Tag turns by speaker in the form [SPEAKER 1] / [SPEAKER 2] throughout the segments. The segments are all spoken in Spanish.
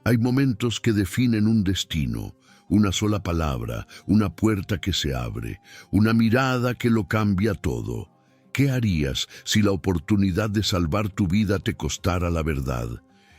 [SPEAKER 1] Hay momentos que definen un destino, una sola palabra, una puerta que se abre, una mirada que lo cambia todo. ¿Qué harías si la oportunidad de salvar tu vida te costara la verdad?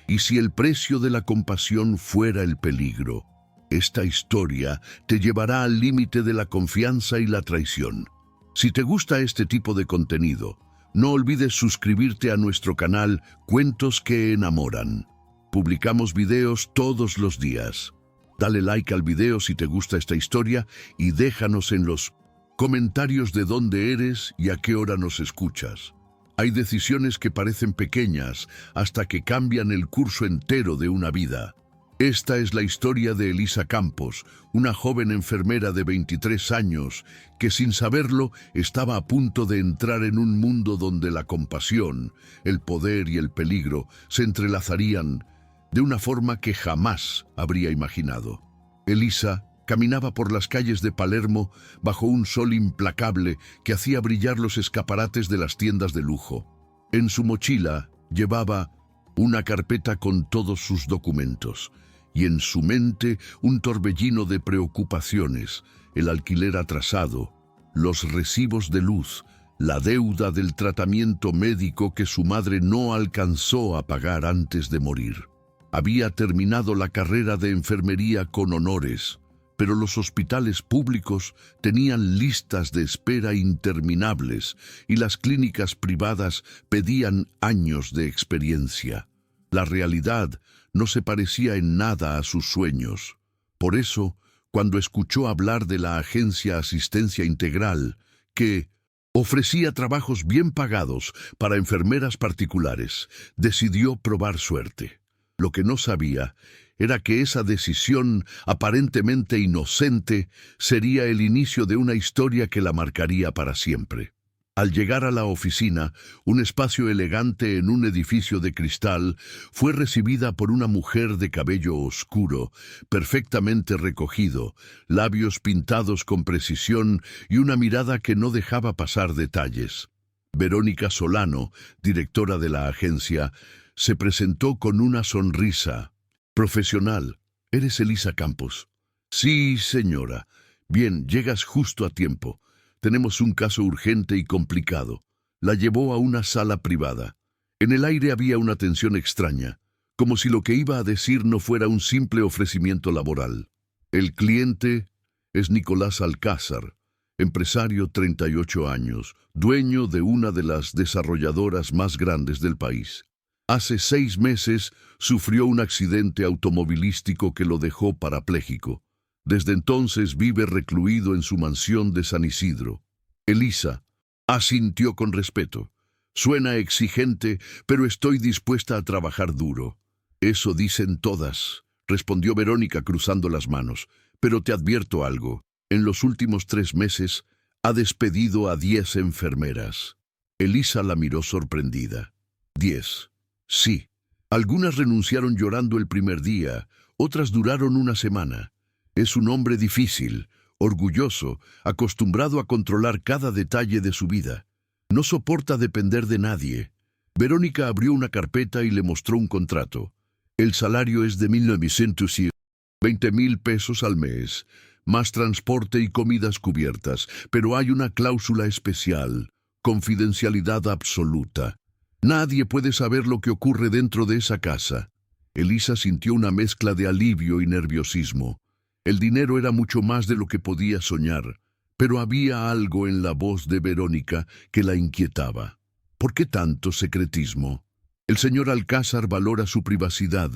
[SPEAKER 1] ¿Y si el precio de la compasión fuera el peligro? Esta historia te llevará al límite de la confianza y la traición. Si te gusta este tipo de contenido, no olvides suscribirte a nuestro canal Cuentos que Enamoran. Publicamos videos todos los días. Dale like al video si te gusta esta historia y déjanos en los comentarios de dónde eres y a qué hora nos escuchas. Hay decisiones que parecen pequeñas hasta que cambian el curso entero de una vida. Esta es la historia de Elisa Campos, una joven enfermera de 23 años que sin saberlo estaba a punto de entrar en un mundo donde la compasión, el poder y el peligro se entrelazarían de una forma que jamás habría imaginado. Elisa caminaba por las calles de Palermo bajo un sol implacable que hacía brillar los escaparates de las tiendas de lujo. En su mochila llevaba una carpeta con todos sus documentos y en su mente un torbellino de preocupaciones, el alquiler atrasado, los recibos de luz, la deuda del tratamiento médico que su madre no alcanzó a pagar antes de morir. Había terminado la carrera de enfermería con honores, pero los hospitales públicos tenían listas de espera interminables y las clínicas privadas pedían años de experiencia. La realidad no se parecía en nada a sus sueños. Por eso, cuando escuchó hablar de la agencia Asistencia Integral, que ofrecía trabajos bien pagados para enfermeras particulares, decidió probar suerte. Lo que no sabía era que esa decisión aparentemente inocente sería el inicio de una historia que la marcaría para siempre. Al llegar a la oficina, un espacio elegante en un edificio de cristal, fue recibida por una mujer de cabello oscuro, perfectamente recogido, labios pintados con precisión y una mirada que no dejaba pasar detalles. Verónica Solano, directora de la agencia, se presentó con una sonrisa. «Profesional, ¿eres Elisa Campos?» «Sí, señora. Bien, llegas justo a tiempo. Tenemos un caso urgente y complicado». La llevó a una sala privada. En el aire había una tensión extraña, como si lo que iba a decir no fuera un simple ofrecimiento laboral. El cliente es Nicolás Alcázar, empresario 38 años, dueño de una de las desarrolladoras más grandes del país. Hace 6 meses sufrió un accidente automovilístico que lo dejó parapléjico. Desde entonces vive recluido en su mansión de San Isidro. Elisa asintió con respeto. «Suena exigente, pero estoy dispuesta a trabajar duro». «Eso dicen todas», respondió Verónica cruzando las manos. «Pero te advierto algo. En los últimos 3 meses ha despedido a 10 enfermeras». Elisa la miró sorprendida. «¿10? Sí. Algunas renunciaron llorando el primer día, otras duraron una semana. Es un hombre difícil, orgulloso, acostumbrado a controlar cada detalle de su vida. No soporta depender de nadie». Verónica abrió una carpeta y le mostró un contrato. «El salario es de 1,920 pesos al mes, más transporte y comidas cubiertas, pero hay una cláusula especial, confidencialidad absoluta. Nadie puede saber lo que ocurre dentro de esa casa». Elisa sintió una mezcla de alivio y nerviosismo. El dinero era mucho más de lo que podía soñar, pero había algo en la voz de Verónica que la inquietaba. ¿Por qué tanto secretismo? El señor Alcázar valora su privacidad.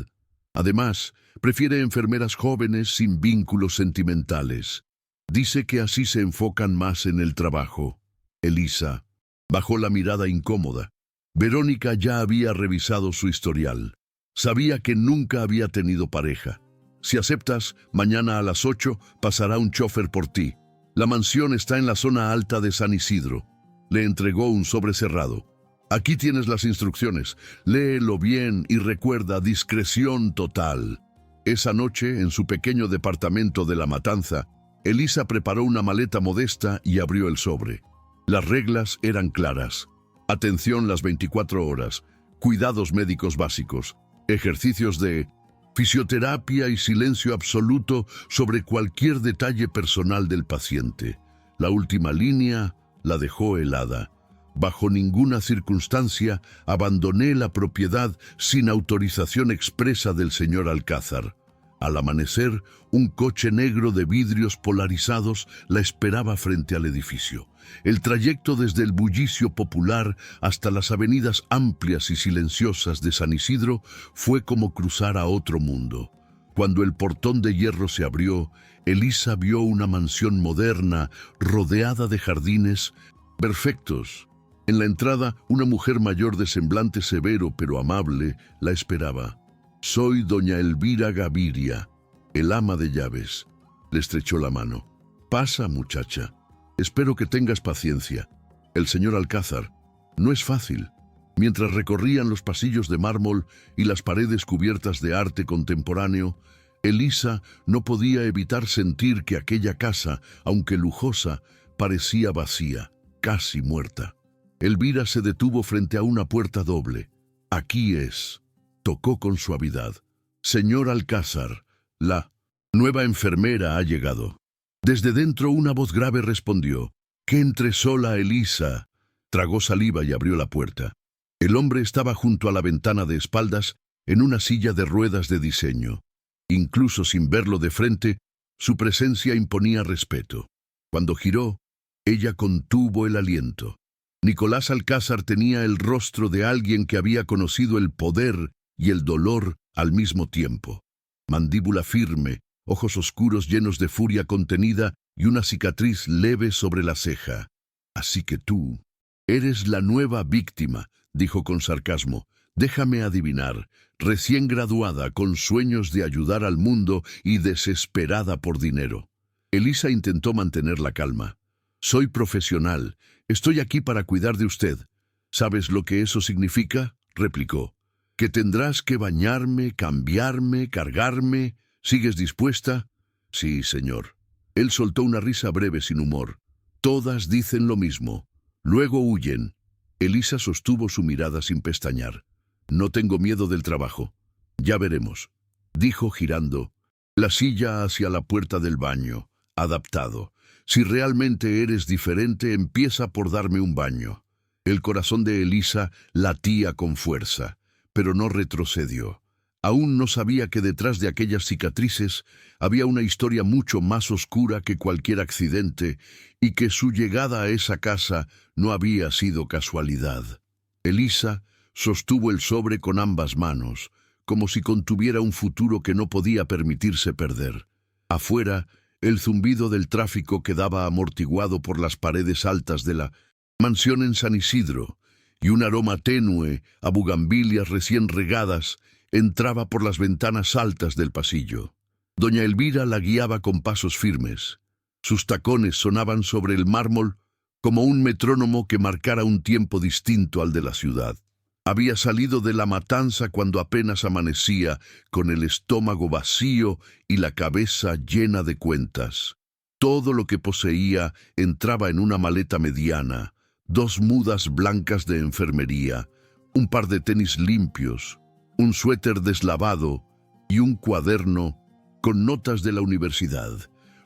[SPEAKER 1] Además, prefiere enfermeras jóvenes sin vínculos sentimentales. Dice que así se enfocan más en el trabajo. Elisa bajó la mirada incómoda. Verónica ya había revisado su historial. Sabía que nunca había tenido pareja. «Si aceptas, mañana a las 8 pasará un chofer por ti. La mansión está en la zona alta de San Isidro». Le entregó un sobre cerrado. «Aquí tienes las instrucciones. Léelo bien y recuerda, discreción total». Esa noche, en su pequeño departamento de La Matanza, Elisa preparó una maleta modesta y abrió el sobre. Las reglas eran claras. Atención las 24 horas, cuidados médicos básicos, ejercicios de Fisioterapia y silencio absoluto sobre cualquier detalle personal del paciente. La última línea la dejó helada. Bajo ninguna circunstancia abandoné la propiedad sin autorización expresa del señor Alcázar. Al amanecer, un coche negro de vidrios polarizados la esperaba frente al edificio. El trayecto desde el bullicio popular hasta las avenidas amplias y silenciosas de San Isidro fue como cruzar a otro mundo. Cuando el portón de hierro se abrió, Elisa vio una mansión moderna, rodeada de jardines perfectos. En la entrada, una mujer mayor de semblante severo pero amable la esperaba. «Soy doña Elvira Gaviria, el ama de llaves». Le estrechó la mano. «Pasa, muchacha. Espero que tengas paciencia. El señor Alcázar. No es fácil». Mientras recorrían los pasillos de mármol y las paredes cubiertas de arte contemporáneo, Elisa no podía evitar sentir que aquella casa, aunque lujosa, parecía vacía, casi muerta. Elvira se detuvo frente a una puerta doble. «Aquí es». Tocó con suavidad. «Señor Alcázar, la nueva enfermera ha llegado». Desde dentro una voz grave respondió. «Que entre sola, Elisa». Tragó saliva y abrió la puerta. El hombre estaba junto a la ventana de espaldas, en una silla de ruedas de diseño. Incluso sin verlo de frente, su presencia imponía respeto. Cuando giró, ella contuvo el aliento. Nicolás Alcázar tenía el rostro de alguien que había conocido el poder y el dolor al mismo tiempo. Mandíbula firme, ojos oscuros llenos de furia contenida y una cicatriz leve sobre la ceja. «Así que tú eres la nueva víctima», dijo con sarcasmo. «Déjame adivinar, recién graduada, con sueños de ayudar al mundo y desesperada por dinero». Elisa intentó mantener la calma. «Soy profesional. Estoy aquí para cuidar de usted». «¿Sabes lo que eso significa?», replicó. «Que tendrás que bañarme, cambiarme, cargarme. ¿Sigues dispuesta?». «Sí, señor». Él soltó una risa breve sin humor. «Todas dicen lo mismo. Luego huyen». Elisa sostuvo su mirada sin pestañear. «No tengo miedo del trabajo. Ya veremos», dijo girando la silla hacia la puerta del baño. «Adaptado. Si realmente eres diferente, empieza por darme un baño». El corazón de Elisa latía con fuerza, pero no retrocedió. Aún no sabía que detrás de aquellas cicatrices había una historia mucho más oscura que cualquier accidente y que su llegada a esa casa no había sido casualidad. Elisa sostuvo el sobre con ambas manos, como si contuviera un futuro que no podía permitirse perder. Afuera, el zumbido del tráfico quedaba amortiguado por las paredes altas de la mansión en San Isidro, y un aroma tenue a bugambilias recién regadas entraba por las ventanas altas del pasillo. Doña Elvira la guiaba con pasos firmes. Sus tacones sonaban sobre el mármol como un metrónomo que marcara un tiempo distinto al de la ciudad. Había salido de la matanza cuando apenas amanecía, con el estómago vacío y la cabeza llena de cuentas. Todo lo que poseía entraba en una maleta mediana, 2 mudas blancas de enfermería, un par de tenis limpios, un suéter deslavado y un cuaderno con notas de la universidad.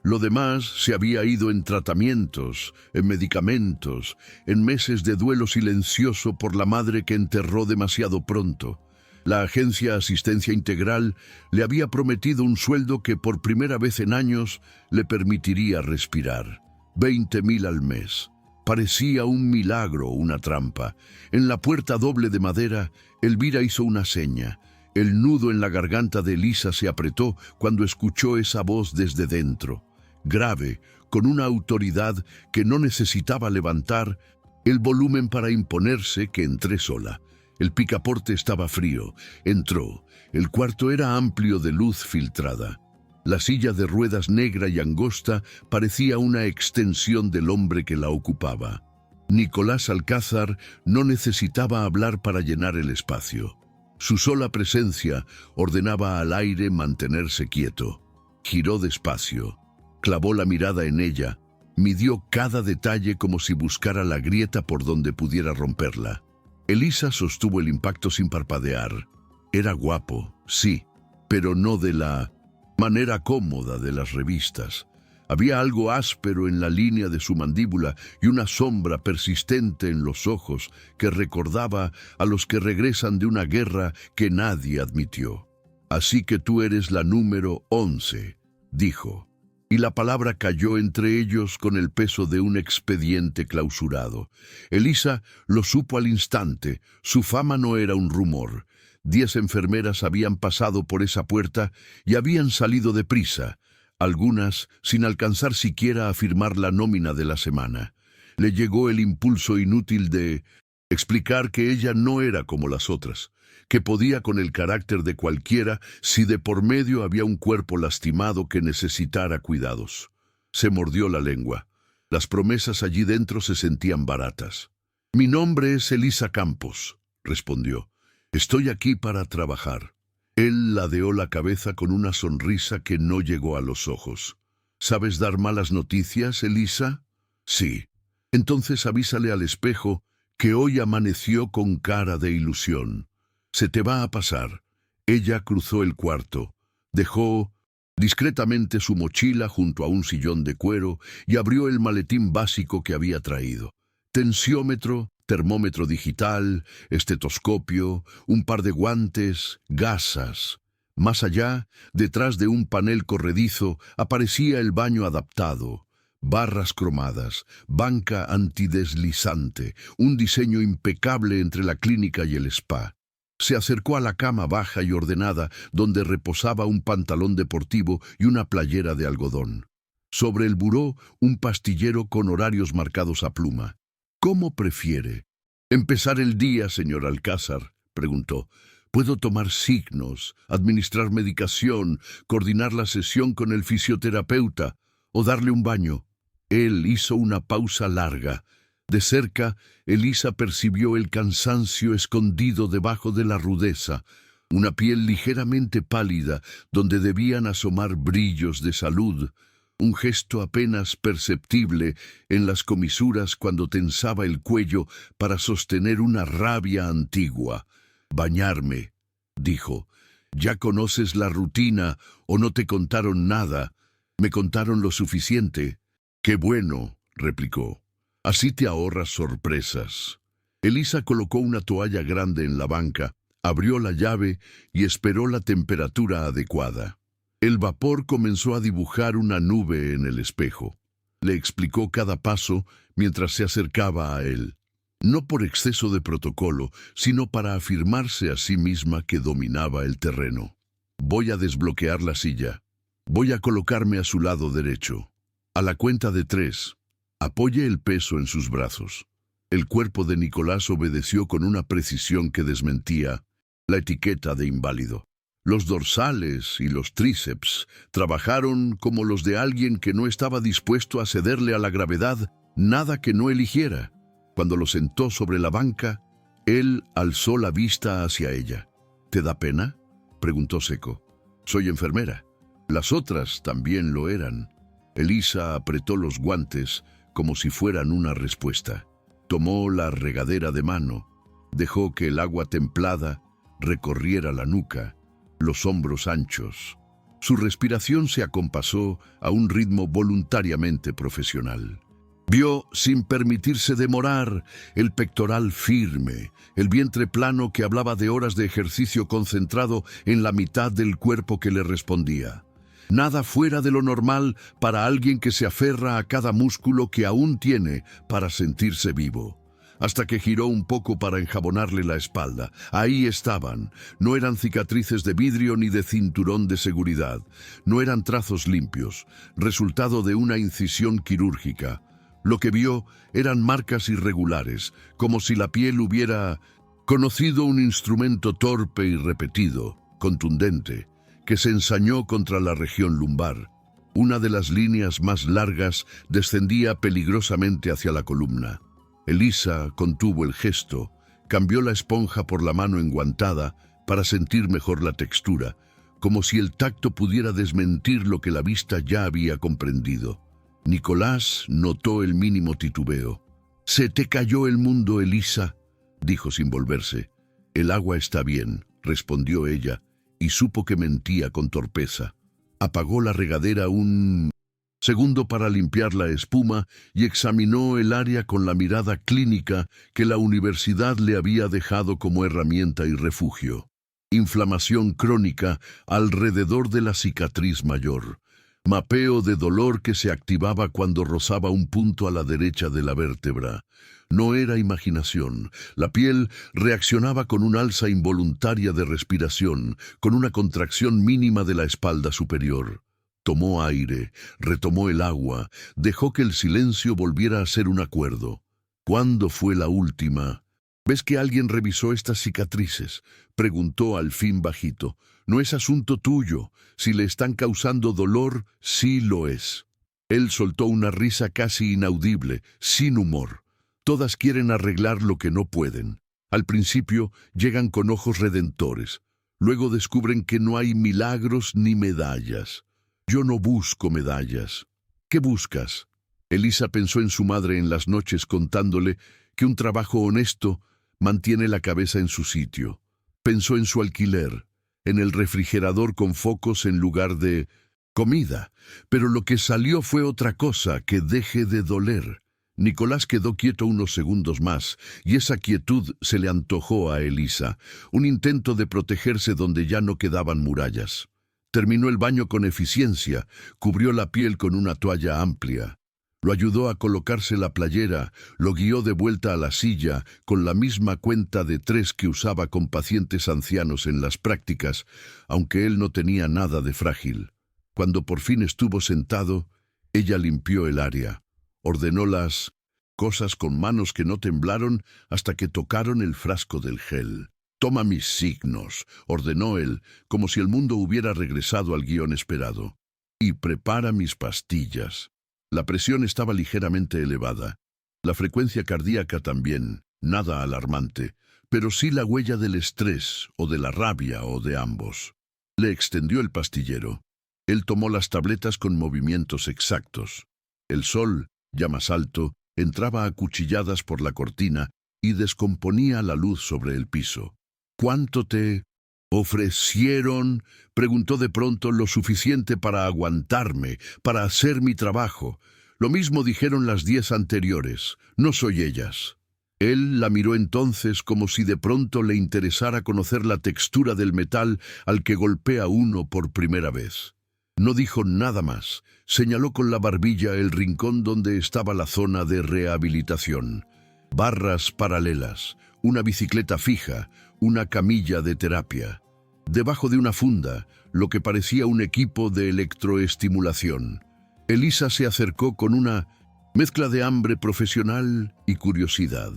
[SPEAKER 1] Lo demás se había ido en tratamientos, en medicamentos, en meses de duelo silencioso por la madre que enterró demasiado pronto. La agencia Asistencia Integral le había prometido un sueldo que por primera vez en años le permitiría respirar. 20.000 al mes. Parecía un milagro, una trampa. En la puerta doble de madera, Elvira hizo una seña. El nudo en la garganta de Elisa se apretó cuando escuchó esa voz desde dentro. Grave, con una autoridad que no necesitaba levantar el volumen para imponerse, que entré sola. El picaporte estaba frío. Entró. El cuarto era amplio de luz filtrada. La silla de ruedas negra y angosta parecía una extensión del hombre que la ocupaba. Nicolás Alcázar no necesitaba hablar para llenar el espacio. Su sola presencia ordenaba al aire mantenerse quieto. Giró despacio. Clavó la mirada en ella, midió cada detalle como si buscara la grieta por donde pudiera romperla. Elisa sostuvo el impacto sin parpadear. Era guapo, sí, pero no de la manera cómoda de las revistas. Había algo áspero en la línea de su mandíbula y una sombra persistente en los ojos que recordaba a los que regresan de una guerra que nadie admitió. «Así que tú eres la número 11», dijo, y la palabra cayó entre ellos con el peso de un expediente clausurado. Elisa lo supo al instante. Su fama no era un rumor. 10 enfermeras habían pasado por esa puerta y habían salido deprisa, algunas sin alcanzar siquiera a firmar la nómina de la semana. Le llegó el impulso inútil de explicar que ella no era como las otras, que podía con el carácter de cualquiera si de por medio había un cuerpo lastimado que necesitara cuidados. Se mordió la lengua. Las promesas allí dentro se sentían baratas. «Mi nombre es Elisa Campos», respondió. «Estoy aquí para trabajar». Él ladeó la cabeza con una sonrisa que no llegó a los ojos. «¿Sabes dar malas noticias, Elisa?» «Sí». «Entonces avísale al espejo que hoy amaneció con cara de ilusión. Se te va a pasar». Ella cruzó el cuarto, dejó discretamente su mochila junto a un sillón de cuero y abrió el maletín básico que había traído. Tensiómetro, termómetro digital, estetoscopio, un par de guantes, gasas. Más allá, detrás de un panel corredizo, aparecía el baño adaptado. Barras cromadas, banca antideslizante, un diseño impecable entre la clínica y el spa. Se acercó a la cama baja y ordenada, donde reposaba un pantalón deportivo y una playera de algodón. Sobre el buró, un pastillero con horarios marcados a pluma. «¿Cómo prefiere empezar el día, señor Alcázar?», preguntó. «Puedo tomar signos, administrar medicación, coordinar la sesión con el fisioterapeuta o darle un baño». Él hizo una pausa larga. De cerca, Elisa percibió el cansancio escondido debajo de la rudeza, una piel ligeramente pálida donde debían asomar brillos de salud, un gesto apenas perceptible en las comisuras cuando tensaba el cuello para sostener una rabia antigua. «Bañarme», dijo. «¿Ya conoces la rutina o no te contaron nada?» «Me contaron lo suficiente». «Qué bueno», replicó. «Así te ahorras sorpresas». Elisa colocó una toalla grande en la banca, abrió la llave y esperó la temperatura adecuada. El vapor comenzó a dibujar una nube en el espejo. Le explicó cada paso mientras se acercaba a él. No por exceso de protocolo, sino para afirmarse a sí misma que dominaba el terreno. «Voy a desbloquear la silla. Voy a colocarme a su lado derecho. A la cuenta de 3. Apoye el peso en sus brazos». El cuerpo de Nicolás obedeció con una precisión que desmentía la etiqueta de inválido. Los dorsales y los tríceps trabajaron como los de alguien que no estaba dispuesto a cederle a la gravedad nada que no eligiera. Cuando lo sentó sobre la banca, él alzó la vista hacia ella. «¿Te da pena?», preguntó seco. «Soy enfermera». Las otras también lo eran. Elisa apretó los guantes como si fueran una respuesta. Tomó la regadera de mano, dejó que el agua templada recorriera la nuca, los hombros anchos. Su respiración se acompasó a un ritmo voluntariamente profesional. Vio, sin permitirse demorar, el pectoral firme, el vientre plano que hablaba de horas de ejercicio concentrado en la mitad del cuerpo que le respondía. Nada fuera de lo normal para alguien que se aferra a cada músculo que aún tiene para sentirse vivo. Hasta que giró un poco para enjabonarle la espalda. Ahí estaban. No eran cicatrices de vidrio ni de cinturón de seguridad. No eran trazos limpios, resultado de una incisión quirúrgica. Lo que vio eran marcas irregulares, como si la piel hubiera conocido un instrumento torpe y repetido, contundente, que se ensañó contra la región lumbar. Una de las líneas más largas descendía peligrosamente hacia la columna. Elisa contuvo el gesto, cambió la esponja por la mano enguantada para sentir mejor la textura, como si el tacto pudiera desmentir lo que la vista ya había comprendido. Nicolás notó el mínimo titubeo. «Se te cayó el mundo, Elisa», dijo sin volverse. «El agua está bien», respondió ella, y supo que mentía con torpeza. Apagó la regadera un segundo para limpiar la espuma y examinó el área con la mirada clínica que la universidad le había dejado como herramienta y refugio. Inflamación crónica alrededor de la cicatriz mayor. Mapeo de dolor que se activaba cuando rozaba un punto a la derecha de la vértebra. No era imaginación. La piel reaccionaba con un alza involuntaria de respiración, con una contracción mínima de la espalda superior. Tomó aire, retomó el agua, dejó que el silencio volviera a ser un acuerdo. ¿Cuándo fue la última? ¿Ves que alguien revisó estas cicatrices?, preguntó al fin bajito. No es asunto tuyo. Si le están causando dolor, sí lo es. Él soltó una risa casi inaudible, sin humor. Todas quieren arreglar lo que no pueden. Al principio llegan con ojos redentores. Luego descubren que no hay milagros ni medallas. Yo no busco medallas. ¿Qué buscas? Elisa pensó en su madre en las noches contándole que un trabajo honesto mantiene la cabeza en su sitio. Pensó en su alquiler, en el refrigerador con focos en lugar de comida, pero lo que salió fue otra cosa: que deje de doler. Nicolás quedó quieto unos segundos más, y esa quietud se le antojó a Elisa, un intento de protegerse donde ya no quedaban murallas. Terminó el baño con eficiencia, cubrió la piel con una toalla amplia. Lo ayudó a colocarse la playera, lo guió de vuelta a la silla con la misma cuenta de 3 que usaba con pacientes ancianos en las prácticas, aunque él no tenía nada de frágil. Cuando por fin estuvo sentado, ella limpió el área. Ordenó las cosas con manos que no temblaron hasta que tocaron el frasco del gel. «Toma mis signos», ordenó él, como si el mundo hubiera regresado al guión esperado. «Y prepara mis pastillas». La presión estaba ligeramente elevada. La frecuencia cardíaca también, nada alarmante, pero sí la huella del estrés, o de la rabia, o de ambos. Le extendió el pastillero. Él tomó las tabletas con movimientos exactos. El sol, ya más alto, entraba a cuchilladas por la cortina y descomponía la luz sobre el piso. «¿Cuánto te ofrecieron?», preguntó de pronto. «Lo suficiente para aguantarme, para hacer mi trabajo. Lo mismo dijeron las 10 anteriores. No soy ellas». Él la miró entonces como si de pronto le interesara conocer la textura del metal al que golpea uno por primera vez. No dijo nada más. Señaló con la barbilla el rincón donde estaba la zona de rehabilitación. Barras paralelas, una bicicleta fija, una camilla de terapia. Debajo de una funda, lo que parecía un equipo de electroestimulación. Elisa se acercó con una mezcla de hambre profesional y curiosidad.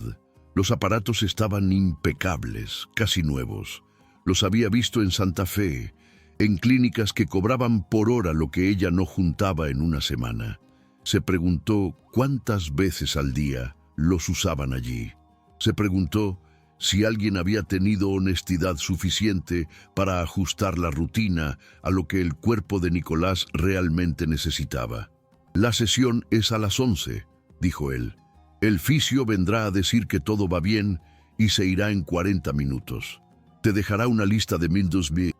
[SPEAKER 1] Los aparatos estaban impecables, casi nuevos. Los había visto en Santa Fe, en clínicas que cobraban por hora lo que ella no juntaba en una semana. Se preguntó cuántas veces al día los usaban allí. Se preguntó si alguien había tenido honestidad suficiente para ajustar la rutina a lo que el cuerpo de Nicolás realmente necesitaba. «La sesión es a las 11», dijo él. «El fisio vendrá a decir que todo va bien y se irá en 40 minutos. Te dejará una lista de 1.000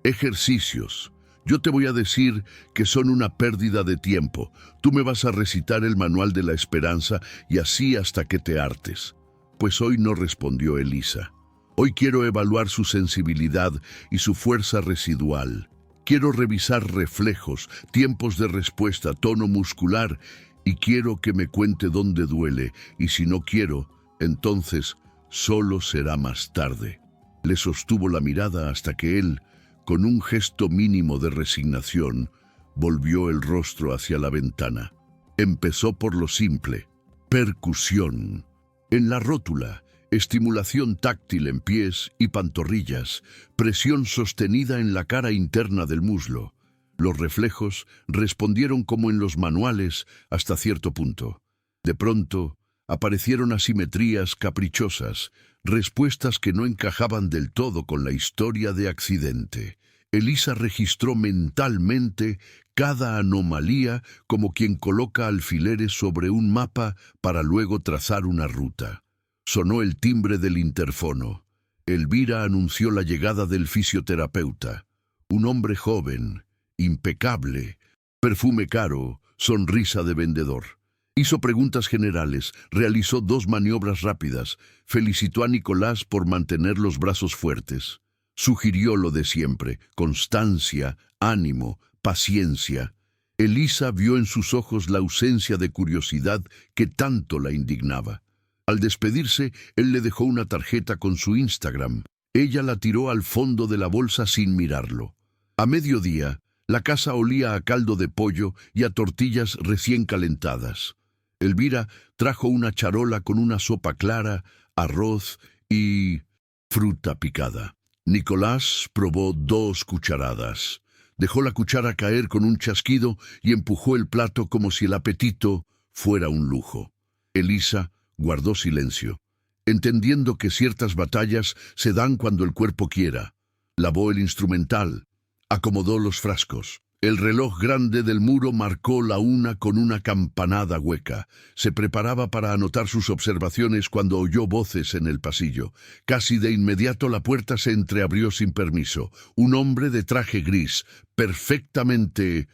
[SPEAKER 1] ejercicios. Yo te voy a decir que son una pérdida de tiempo. Tú me vas a recitar el manual de la esperanza y así hasta que te hartes». «Pues hoy no», respondió Elisa. «Hoy quiero evaluar su sensibilidad y su fuerza residual. Quiero revisar reflejos, tiempos de respuesta, tono muscular, y quiero que me cuente dónde duele, y si no quiero, entonces solo será más tarde». Le sostuvo la mirada hasta que él, con un gesto mínimo de resignación, volvió el rostro hacia la ventana. Empezó por lo simple: percusión. En la rótula, estimulación táctil en pies y pantorrillas, presión sostenida en la cara interna del muslo. Los reflejos respondieron como en los manuales hasta cierto punto. De pronto, aparecieron asimetrías caprichosas, respuestas que no encajaban del todo con la historia de accidente. Elisa registró mentalmente cada anomalía como quien coloca alfileres sobre un mapa para luego trazar una ruta. Sonó el timbre del interfono. Elvira anunció la llegada del fisioterapeuta. Un hombre joven, impecable, perfume caro, sonrisa de vendedor. Hizo preguntas generales, realizó 2 maniobras rápidas, felicitó a Nicolás por mantener los brazos fuertes. Sugirió lo de siempre: constancia, ánimo, paciencia. Elisa vio en sus ojos la ausencia de curiosidad que tanto la indignaba. Al despedirse, él le dejó una tarjeta con su Instagram. Ella la tiró al fondo de la bolsa sin mirarlo. A mediodía, la casa olía a caldo de pollo y a tortillas recién calentadas. Elvira trajo una charola con una sopa clara, arroz y fruta picada. Nicolás probó 2 cucharadas. Dejó la cuchara caer con un chasquido y empujó el plato como si el apetito fuera un lujo. Elisa guardó silencio, entendiendo que ciertas batallas se dan cuando el cuerpo quiera. Lavó el instrumental, acomodó los frascos. El reloj grande del muro marcó la 1 con una campanada hueca. Se preparaba para anotar sus observaciones cuando oyó voces en el pasillo. Casi de inmediato la puerta se entreabrió sin permiso. Un hombre de traje gris, perfectamente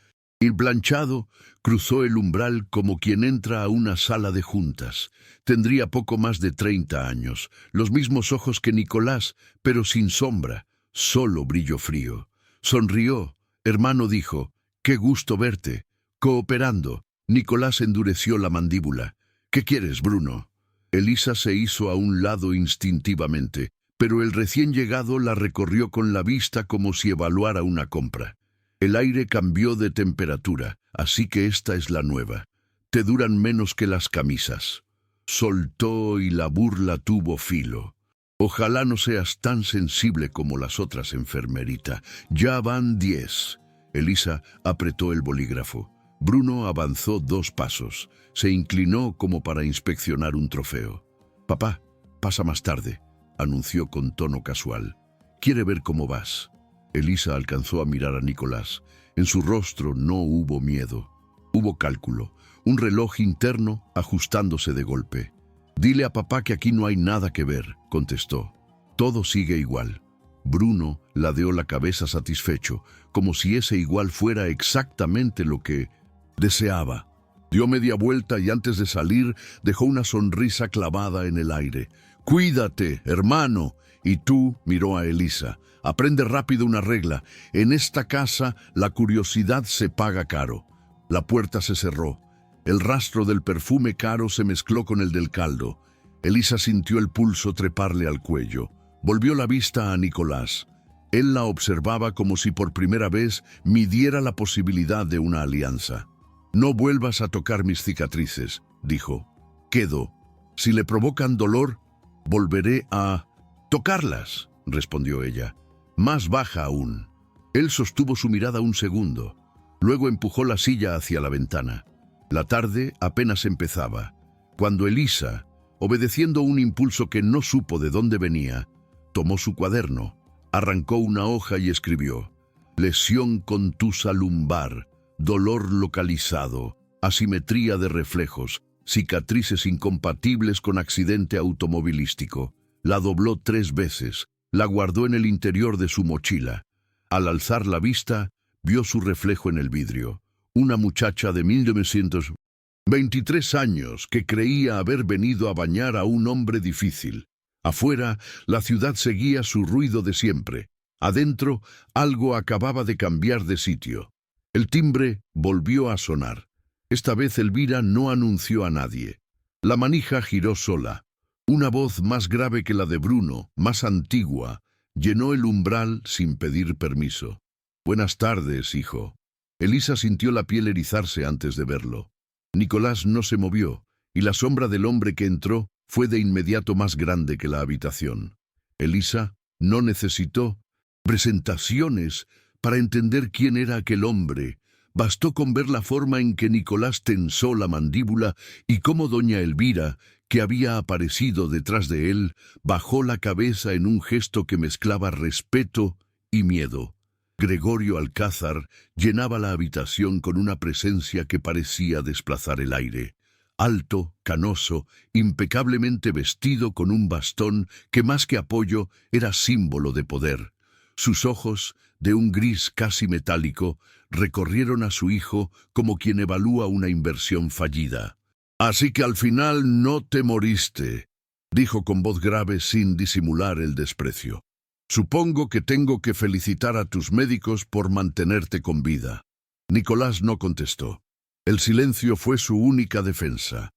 [SPEAKER 1] planchado, cruzó el umbral como quien entra a una sala de juntas. Tendría poco más de 30 años, los mismos ojos que Nicolás, pero sin sombra, solo brillo frío. Sonrió. Hermano, dijo, qué gusto verte. Cooperando. Nicolás endureció la mandíbula. ¿Qué quieres, Bruno? Elisa se hizo a un lado instintivamente, pero el recién llegado la recorrió con la vista como si evaluara una compra. El aire cambió de temperatura, así que esta es la nueva. Te duran menos que las camisas. Soltó y la burla tuvo filo. Ojalá no seas tan sensible como las otras, enfermerita. Ya van 10. Elisa apretó el bolígrafo. Bruno avanzó 2 pasos. Se inclinó como para inspeccionar un trofeo. Papá, pasa más tarde, anunció con tono casual. Quiere ver cómo vas. Elisa alcanzó a mirar a Nicolás. En su rostro no hubo miedo. Hubo cálculo. Un reloj interno ajustándose de golpe. Dile a papá que aquí no hay nada que ver, contestó. Todo sigue igual. Bruno ladeó la cabeza satisfecho, como si ese igual fuera exactamente lo que deseaba. Dio media vuelta y antes de salir dejó una sonrisa clavada en el aire. «Cuídate, hermano». Y tú, miró a Elisa, aprende rápido una regla. En esta casa la curiosidad se paga caro. La puerta se cerró. El rastro del perfume caro se mezcló con el del caldo. Elisa sintió el pulso treparle al cuello. Volvió la vista a Nicolás. Él la observaba como si por primera vez midiera la posibilidad de una alianza. «No vuelvas a tocar mis cicatrices», dijo. «Quedo. Si le provocan dolor, volveré a tocarlas», respondió ella, más baja aún. Él sostuvo su mirada un segundo. Luego empujó la silla hacia la ventana. La tarde apenas empezaba, cuando Elisa, obedeciendo un impulso que no supo de dónde venía, tomó su cuaderno, arrancó una hoja y escribió: «Lesión contusa lumbar, dolor localizado, asimetría de reflejos, cicatrices incompatibles con accidente automovilístico». La dobló 3 veces, la guardó en el interior de su mochila. Al alzar la vista, vio su reflejo en el vidrio. Una muchacha de 1923 años que creía haber venido a bañar a un hombre difícil. Afuera, la ciudad seguía su ruido de siempre. Adentro, algo acababa de cambiar de sitio. El timbre volvió a sonar. Esta vez Elvira no anunció a nadie. La manija giró sola. Una voz más grave que la de Bruno, más antigua, llenó el umbral sin pedir permiso. «Buenas tardes, hijo». Elisa sintió la piel erizarse antes de verlo. Nicolás no se movió, y la sombra del hombre que entró fue de inmediato más grande que la habitación. Elisa no necesitó presentaciones para entender quién era aquel hombre. Bastó con ver la forma en que Nicolás tensó la mandíbula y cómo doña Elvira, que había aparecido detrás de él, bajó la cabeza en un gesto que mezclaba respeto y miedo. Gregorio Alcázar llenaba la habitación con una presencia que parecía desplazar el aire. Alto, canoso, impecablemente vestido con un bastón que más que apoyo era símbolo de poder. Sus ojos, de un gris casi metálico, recorrieron a su hijo como quien evalúa una inversión fallida. «Así que al final no te moriste», dijo con voz grave sin disimular el desprecio. «Supongo que tengo que felicitar a tus médicos por mantenerte con vida». Nicolás no contestó. El silencio fue su única defensa.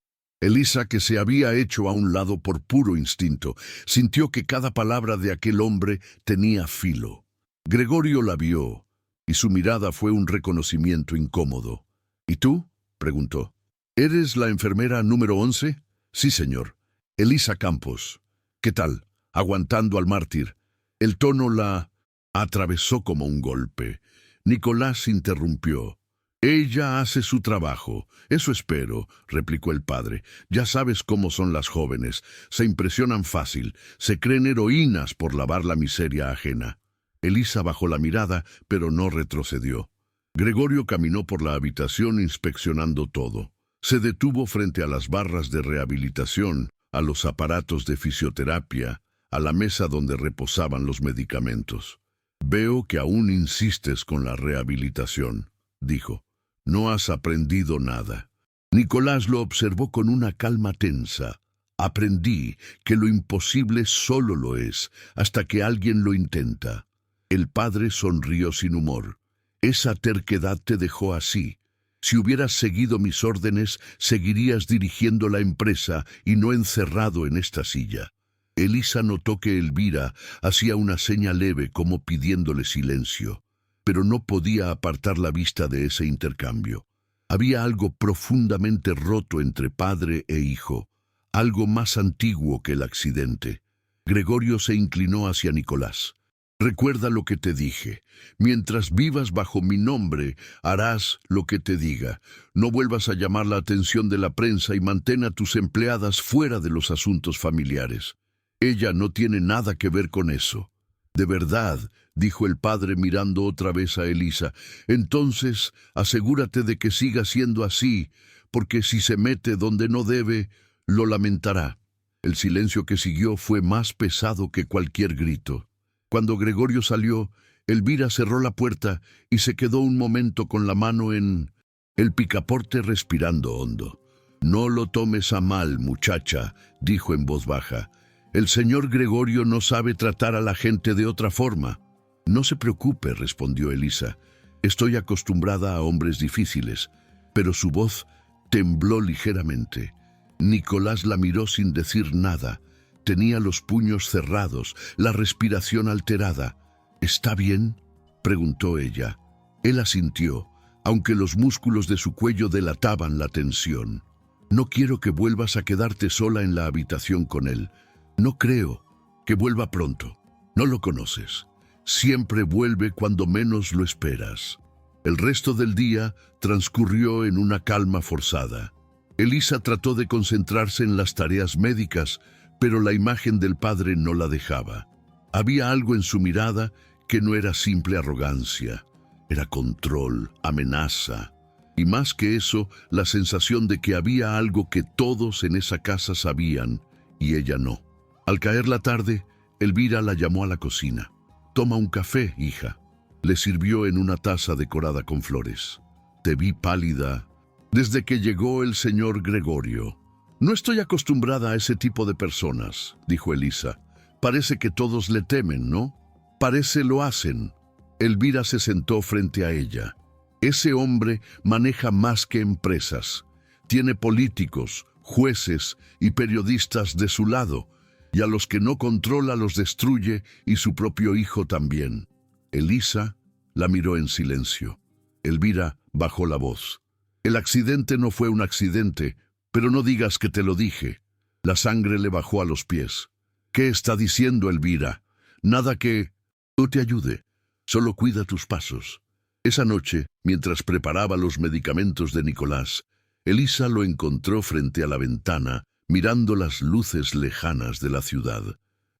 [SPEAKER 1] Elisa, que se había hecho a un lado por puro instinto, sintió que cada palabra de aquel hombre tenía filo. Gregorio la vio, y su mirada fue un reconocimiento incómodo. «¿Y tú?», preguntó. «¿Eres la enfermera número 11? «Sí, señor. Elisa Campos». «¿Qué tal? Aguantando al mártir». El tono la atravesó como un golpe. Nicolás interrumpió. «Ella hace su trabajo, eso espero», replicó el padre. «Ya sabes cómo son las jóvenes, se impresionan fácil, se creen heroínas por lavar la miseria ajena». Elisa bajó la mirada, pero no retrocedió. Gregorio caminó por la habitación inspeccionando todo. Se detuvo frente a las barras de rehabilitación, a los aparatos de fisioterapia, a la mesa donde reposaban los medicamentos. «Veo que aún insistes con la rehabilitación», dijo. «No has aprendido nada». Nicolás lo observó con una calma tensa. «Aprendí que lo imposible solo lo es hasta que alguien lo intenta». El padre sonrió sin humor. «Esa terquedad te dejó así. Si hubieras seguido mis órdenes, seguirías dirigiendo la empresa y no encerrado en esta silla». Elisa notó que Elvira hacía una seña leve como pidiéndole silencio, pero no podía apartar la vista de ese intercambio. Había algo profundamente roto entre padre e hijo, algo más antiguo que el accidente. Gregorio se inclinó hacia Nicolás. «Recuerda lo que te dije. Mientras vivas bajo mi nombre, harás lo que te diga. No vuelvas a llamar la atención de la prensa y mantén a tus empleadas fuera de los asuntos familiares. Ella no tiene nada que ver con eso». «De verdad», dijo el padre mirando otra vez a Elisa. «Entonces, asegúrate de que siga siendo así, porque si se mete donde no debe, lo lamentará». El silencio que siguió fue más pesado que cualquier grito. Cuando Gregorio salió, Elvira cerró la puerta y se quedó un momento con la mano en el picaporte respirando hondo. «No lo tomes a mal, muchacha», dijo en voz baja. «El señor Gregorio no sabe tratar a la gente de otra forma». «No se preocupe», respondió Elisa. «Estoy acostumbrada a hombres difíciles». Pero su voz tembló ligeramente. Nicolás la miró sin decir nada. Tenía los puños cerrados, la respiración alterada. «¿Está bien?», preguntó ella. Él asintió, aunque los músculos de su cuello delataban la tensión. «No quiero que vuelvas a quedarte sola en la habitación con él. No creo que vuelva pronto. No lo conoces. Siempre vuelve cuando menos lo esperas». El resto del día transcurrió en una calma forzada. Elisa trató de concentrarse en las tareas médicas, pero la imagen del padre no la dejaba. Había algo en su mirada que no era simple arrogancia, era control, amenaza, y más que eso, la sensación de que había algo que todos en esa casa sabían, y ella no. Al caer la tarde, Elvira la llamó a la cocina. «Toma un café, hija». Le sirvió en una taza decorada con flores. «Te vi pálida desde que llegó el señor Gregorio». «No estoy acostumbrada a ese tipo de personas», dijo Elisa. «Parece que todos le temen, ¿no?». «Parece lo hacen». Elvira se sentó frente a ella. «Ese hombre maneja más que empresas. Tiene políticos, jueces y periodistas de su lado, y a los que no controla los destruye, y su propio hijo también». Elisa la miró en silencio. Elvira bajó la voz. «El accidente no fue un accidente, pero no digas que te lo dije». La sangre le bajó a los pies. «¿Qué está diciendo Elvira? Nada que yo te ayude. Solo cuida tus pasos». Esa noche, mientras preparaba los medicamentos de Nicolás, Elisa lo encontró frente a la ventana, mirando las luces lejanas de la ciudad.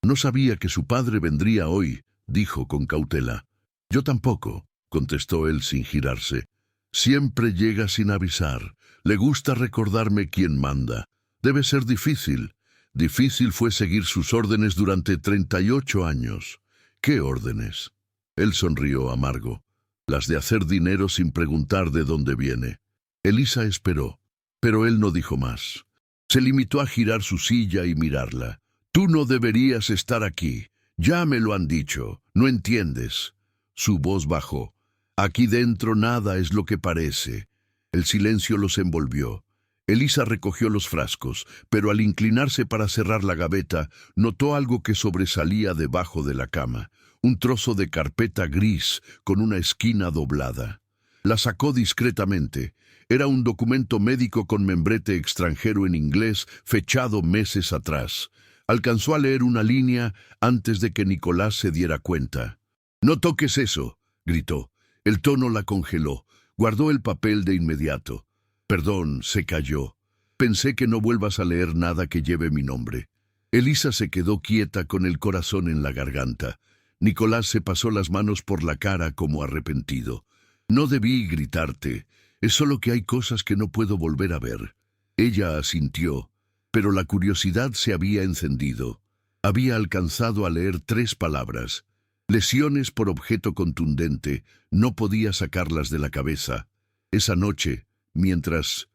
[SPEAKER 1] «No sabía que su padre vendría hoy», dijo con cautela. «Yo tampoco», contestó él sin girarse. «Siempre llega sin avisar. Le gusta recordarme quién manda. Debe ser difícil. Difícil fue seguir sus órdenes durante 38 años. ¿Qué órdenes?». Él sonrió amargo. Las de hacer dinero sin preguntar de dónde viene. Elisa esperó, pero él no dijo más. Se limitó a girar su silla y mirarla. Tú no deberías estar aquí. Ya me lo han dicho. ¿No entiendes? Su voz bajó. Aquí dentro nada es lo que parece. El silencio los envolvió. Elisa recogió los frascos, pero al inclinarse para cerrar la gaveta, notó algo que sobresalía debajo de la cama. Un trozo de carpeta gris con una esquina doblada. La sacó discretamente. Era un documento médico con membrete extranjero en inglés, fechado meses atrás. Alcanzó a leer una línea antes de que Nicolás se diera cuenta. «No toques eso», gritó. El tono la congeló. Guardó el papel de inmediato. «Perdón», se calló. «Pensé que no vuelvas a leer nada que lleve mi nombre». Elisa se quedó quieta con el corazón en la garganta. Nicolás se pasó las manos por la cara como arrepentido. «No debí gritarte. Es solo que hay cosas que no puedo volver a ver». Ella asintió, pero la curiosidad se había encendido. Había alcanzado a leer 3 palabras. Lesiones por objeto contundente. No podía sacarlas de la cabeza. Esa noche, mientras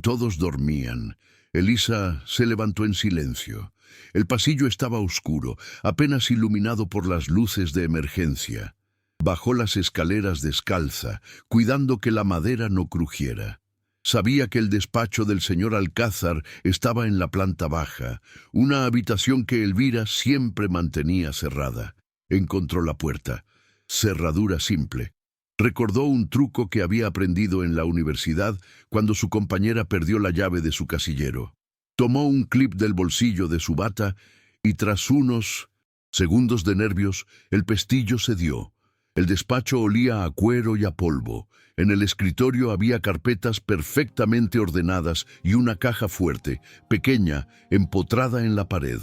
[SPEAKER 1] todos dormían, Elisa se levantó en silencio. El pasillo estaba oscuro, apenas iluminado por las luces de emergencia. Bajó las escaleras descalza, cuidando que la madera no crujiera. Sabía que el despacho del señor Alcázar estaba en la planta baja, una habitación que Elvira siempre mantenía cerrada. Encontró la puerta. Cerradura simple. Recordó un truco que había aprendido en la universidad cuando su compañera perdió la llave de su casillero. Tomó un clip del bolsillo de su bata y tras unos segundos de nervios, el pestillo cedió. El despacho olía a cuero y a polvo. En el escritorio había carpetas perfectamente ordenadas y una caja fuerte, pequeña, empotrada en la pared.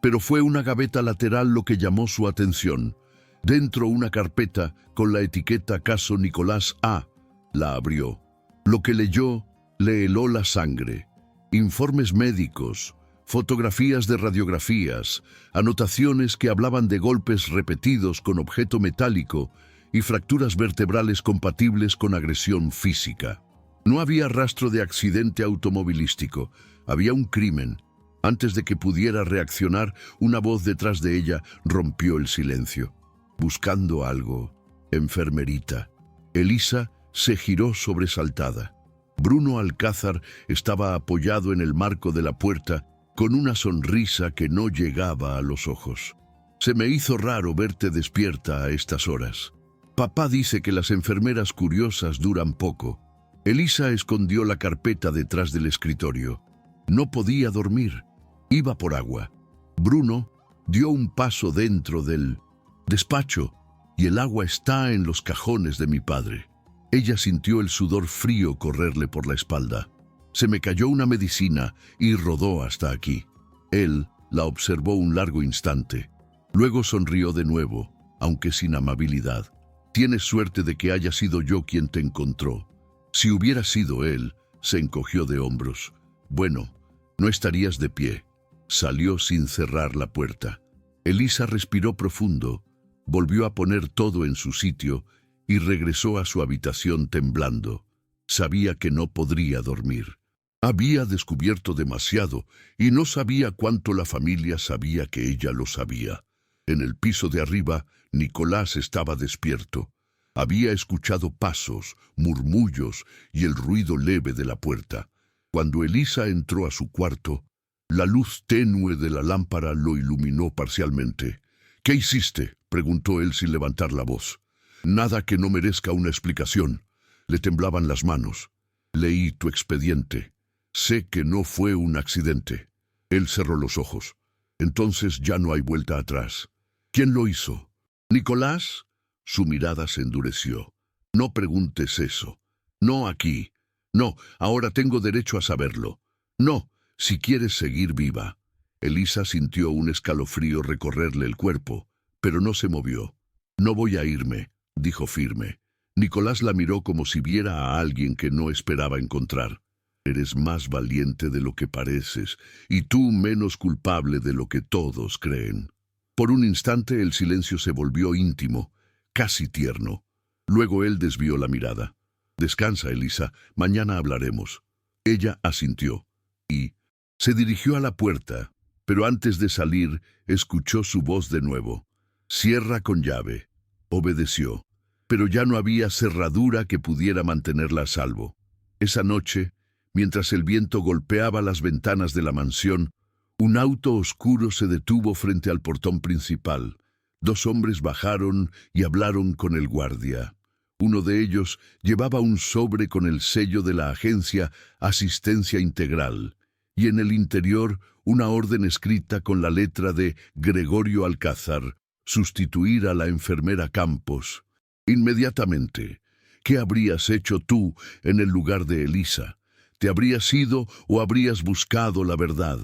[SPEAKER 1] Pero fue una gaveta lateral lo que llamó su atención. Dentro una carpeta con la etiqueta Caso Nicolás A. La abrió. Lo que leyó le heló la sangre. Informes médicos, fotografías de radiografías, anotaciones que hablaban de golpes repetidos con objeto metálico y fracturas vertebrales compatibles con agresión física. No había rastro de accidente automovilístico. Había un crimen. Antes de que pudiera reaccionar, una voz detrás de ella rompió el silencio. Buscando algo. Enfermerita. Elisa se giró sobresaltada. Bruno Alcázar estaba apoyado en el marco de la puerta con una sonrisa que no llegaba a los ojos. «Se me hizo raro verte despierta a estas horas. Papá dice que las enfermeras curiosas duran poco». Elisa escondió la carpeta detrás del escritorio. No podía dormir. Iba por agua. Bruno dio un paso dentro del despacho y el agua está en los cajones de mi padre. Ella sintió el sudor frío correrle por la espalda. Se me cayó una medicina y rodó hasta aquí. Él la observó un largo instante. Luego sonrió de nuevo, aunque sin amabilidad. «Tienes suerte de que haya sido yo quien te encontró». Si hubiera sido él, se encogió de hombros. «Bueno, no estarías de pie». Salió sin cerrar la puerta. Elisa respiró profundo, volvió a poner todo en su sitio y regresó a su habitación temblando. Sabía que no podría dormir. Había descubierto demasiado y no sabía cuánto la familia sabía que ella lo sabía. En el piso de arriba, Nicolás estaba despierto. Había escuchado pasos, murmullos y el ruido leve de la puerta. Cuando Elisa entró a su cuarto, la luz tenue de la lámpara lo iluminó parcialmente. «¿Qué hiciste?», preguntó él sin levantar la voz. «Nada que no merezca una explicación». Le temblaban las manos. «Leí tu expediente. Sé que no fue un accidente». Él cerró los ojos. «Entonces ya no hay vuelta atrás». «¿Quién lo hizo?». «¿Nicolás?». Su mirada se endureció. «No preguntes eso. No aquí. No, ahora tengo derecho a saberlo. No, si quieres seguir viva». Elisa sintió un escalofrío recorrerle el cuerpo, pero no se movió. «No voy a irme», dijo firme. Nicolás la miró como si viera a alguien que no esperaba encontrar. «Eres más valiente de lo que pareces, y tú menos culpable de lo que todos creen». Por un instante el silencio se volvió íntimo, casi tierno. Luego él desvió la mirada. «Descansa, Elisa, mañana hablaremos». Ella asintió y se dirigió a la puerta, pero antes de salir escuchó su voz de nuevo. «Cierra con llave». Obedeció, pero ya no había cerradura que pudiera mantenerla a salvo. Esa noche, mientras el viento golpeaba las ventanas de la mansión, un auto oscuro se detuvo frente al portón principal. 2 hombres bajaron y hablaron con el guardia. Uno de ellos llevaba un sobre con el sello de la agencia Asistencia Integral, y en el interior una orden escrita con la letra de Gregorio Alcázar, sustituir a la enfermera Campos. Inmediatamente, ¿qué habrías hecho tú en el lugar de Elisa? ¿Te habrías ido o habrías buscado la verdad?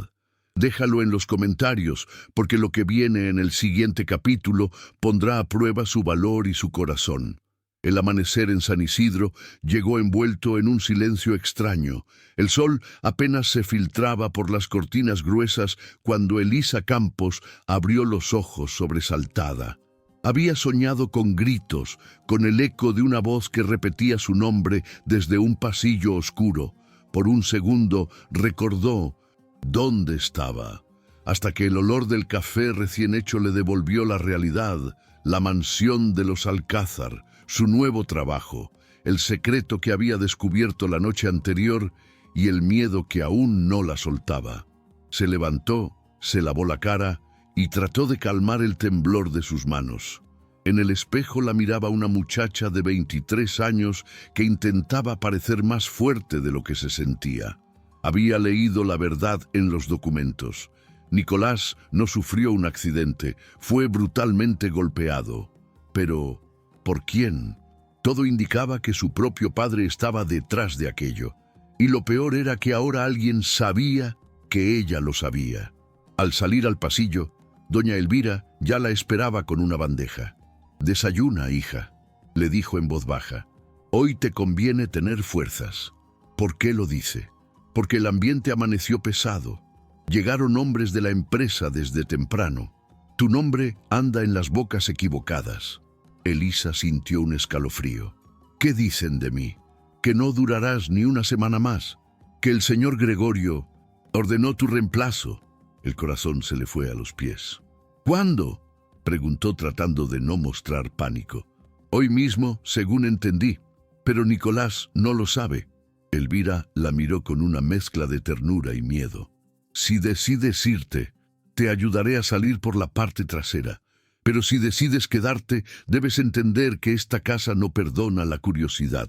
[SPEAKER 1] Déjalo en los comentarios, porque lo que viene en el siguiente capítulo pondrá a prueba su valor y su corazón. El amanecer en San Isidro llegó envuelto en un silencio extraño. El sol apenas se filtraba por las cortinas gruesas cuando Elisa Campos abrió los ojos sobresaltada. Había soñado con gritos, con el eco de una voz que repetía su nombre desde un pasillo oscuro. Por un segundo recordó dónde estaba, hasta que el olor del café recién hecho le devolvió la realidad, la mansión de los Alcázar, su nuevo trabajo, el secreto que había descubierto la noche anterior y el miedo que aún no la soltaba. Se levantó, se lavó la cara y trató de calmar el temblor de sus manos. En el espejo la miraba una muchacha de 23 años que intentaba parecer más fuerte de lo que se sentía. Había leído la verdad en los documentos. Nicolás no sufrió un accidente, fue brutalmente golpeado. Pero, ¿por quién? Todo indicaba que su propio padre estaba detrás de aquello. Y lo peor era que ahora alguien sabía que ella lo sabía. Al salir al pasillo, doña Elvira ya la esperaba con una bandeja. «Desayuna, hija», le dijo en voz baja. «Hoy te conviene tener fuerzas». ¿Por qué lo dice? Porque el ambiente amaneció pesado. Llegaron hombres de la empresa desde temprano. Tu nombre anda en las bocas equivocadas. Elisa sintió un escalofrío. ¿Qué dicen de mí? Que no durarás ni una semana más. Que el señor Gregorio ordenó tu reemplazo. El corazón se le fue a los pies. ¿Cuándo?, preguntó tratando de no mostrar pánico. Hoy mismo, según entendí. Pero Nicolás no lo sabe. Elvira la miró con una mezcla de ternura y miedo. Si decides irte, te ayudaré a salir por la parte trasera. Pero si decides quedarte, debes entender que esta casa no perdona la curiosidad.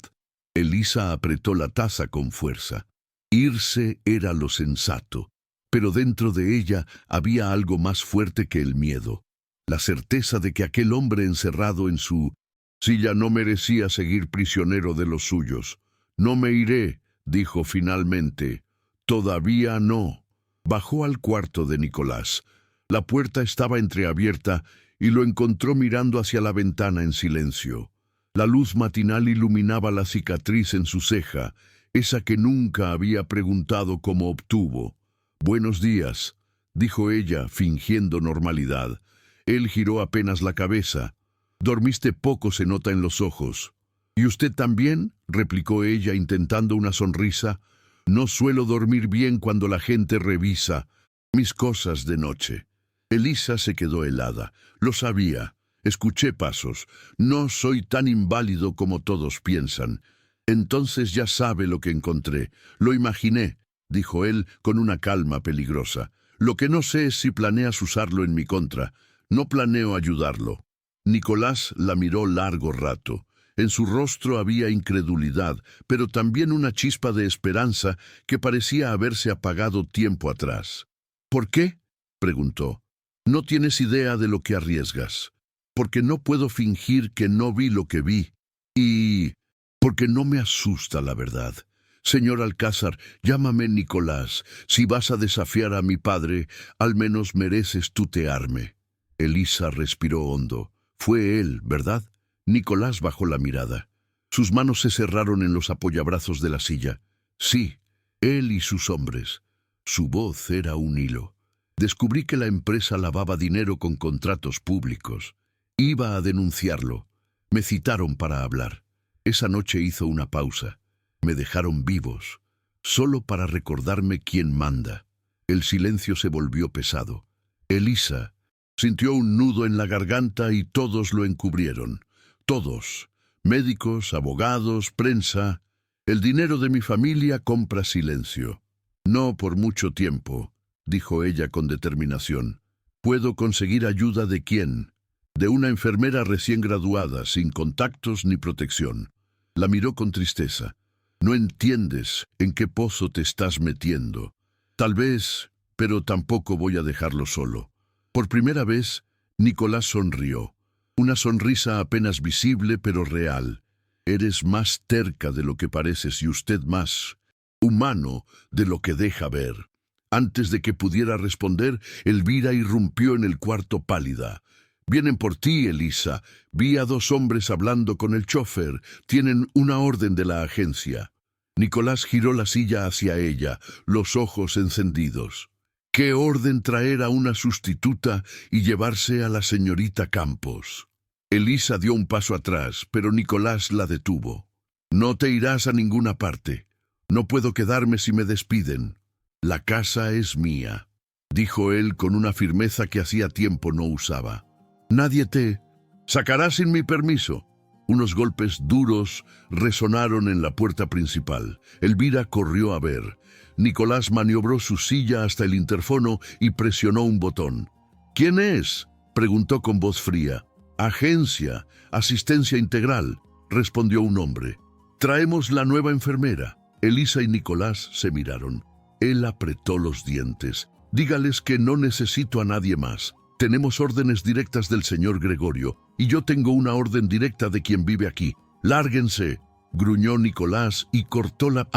[SPEAKER 1] Elisa apretó la taza con fuerza. Irse era lo sensato, pero dentro de ella había algo más fuerte que el miedo. La certeza de que aquel hombre encerrado en su silla no merecía seguir prisionero de los suyos. «No me iré», dijo finalmente. «Todavía no». Bajó al cuarto de Nicolás. La puerta estaba entreabierta y lo encontró mirando hacia la ventana en silencio. La luz matinal iluminaba la cicatriz en su ceja, esa que nunca había preguntado cómo obtuvo. «Buenos días», dijo ella, fingiendo normalidad. Él giró apenas la cabeza. «Dormiste poco, se nota en los ojos». «¿Y usted también?», replicó ella intentando una sonrisa. «No suelo dormir bien cuando la gente revisa mis cosas de noche». Elisa se quedó helada. Lo sabía. Escuché pasos. No soy tan inválido como todos piensan. Entonces ya sabe lo que encontré. Lo imaginé, dijo él con una calma peligrosa. Lo que no sé es si planeas usarlo en mi contra. No planeo ayudarlo. Nicolás la miró largo rato. En su rostro había incredulidad, pero también una chispa de esperanza que parecía haberse apagado tiempo atrás. «¿Por qué?», preguntó. «No tienes idea de lo que arriesgas. Porque no puedo fingir que no vi lo que vi. Y porque no me asusta la verdad. Señor Alcázar, llámame Nicolás. Si vas a desafiar a mi padre, al menos mereces tutearme». Elisa respiró hondo. Fue él, ¿verdad? Nicolás bajó la mirada. Sus manos se cerraron en los apoyabrazos de la silla. Sí, él y sus hombres. Su voz era un hilo. Descubrí que la empresa lavaba dinero con contratos públicos. Iba a denunciarlo. Me citaron para hablar. Esa noche hizo una pausa. Me dejaron vivos, solo para recordarme quién manda. El silencio se volvió pesado. Elisa sintió un nudo en la garganta y todos lo encubrieron. Todos. Médicos, abogados, prensa. El dinero de mi familia compra silencio. No por mucho tiempo, dijo ella con determinación. ¿Puedo conseguir ayuda de quién? De una enfermera recién graduada, sin contactos ni protección. La miró con tristeza. No entiendes en qué pozo te estás metiendo. Tal vez, pero tampoco voy a dejarlo solo. Por primera vez, Nicolás sonrió. Una sonrisa apenas visible pero real. Eres más terca de lo que pareces y usted más humano de lo que deja ver. Antes de que pudiera responder, Elvira irrumpió en el cuarto pálida. Vienen por ti, Elisa. Vi a 2 hombres hablando con el chofer. Tienen una orden de la agencia. Nicolás giró la silla hacia ella, los ojos encendidos. ¿Qué orden traer a una sustituta y llevarse a la señorita Campos? Elisa dio un paso atrás, pero Nicolás la detuvo. No te irás a ninguna parte. No puedo quedarme si me despiden. La casa es mía, dijo él con una firmeza que hacía tiempo no usaba. Nadie te sacará sin mi permiso. Unos golpes duros resonaron en la puerta principal. Elvira corrió a ver. Nicolás maniobró su silla hasta el interfono y presionó un botón. ¿Quién es?, preguntó con voz fría. Agencia, asistencia integral, respondió un hombre. Traemos la nueva enfermera. Elisa y Nicolás se miraron. Él apretó los dientes. Dígales que no necesito a nadie más. Tenemos órdenes directas del señor Gregorio, y yo tengo una orden directa de quien vive aquí. Lárguense, gruñó Nicolás y cortó la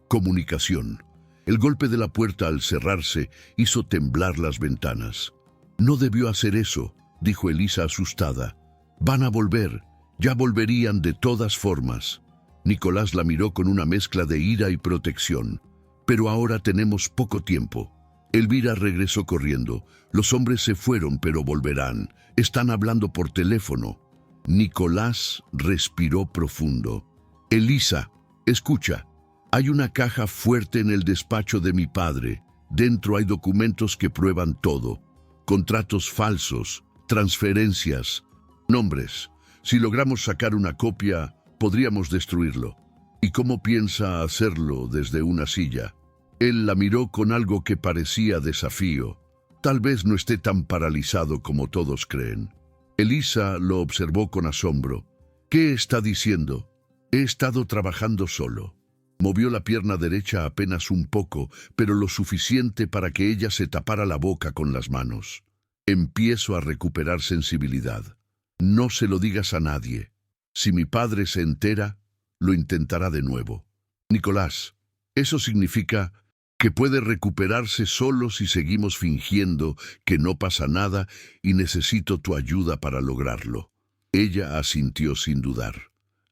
[SPEAKER 1] comunicación. El golpe de la puerta al cerrarse hizo temblar las ventanas. No debió hacer eso, dijo Elisa asustada. Van a volver, ya volverían de todas formas. Nicolás la miró con una mezcla de ira y protección. Pero ahora tenemos poco tiempo. Elvira regresó corriendo. Los hombres se fueron, pero volverán. Están hablando por teléfono. Nicolás respiró profundo. Elisa, escucha. Hay una caja fuerte en el despacho de mi padre. Dentro hay documentos que prueban todo. Contratos falsos, transferencias, nombres. Si logramos sacar una copia, podríamos destruirlo. ¿Y cómo piensa hacerlo desde una silla? Él la miró con algo que parecía desafío. Tal vez no esté tan paralizado como todos creen. Elisa lo observó con asombro. ¿Qué está diciendo? He estado trabajando solo. Movió la pierna derecha apenas un poco, pero lo suficiente para que ella se tapara la boca con las manos. Empiezo a recuperar sensibilidad. No se lo digas a nadie. Si mi padre se entera, lo intentará de nuevo. Nicolás, eso significa que puede recuperarse solo si seguimos fingiendo que no pasa nada y necesito tu ayuda para lograrlo. Ella asintió sin dudar.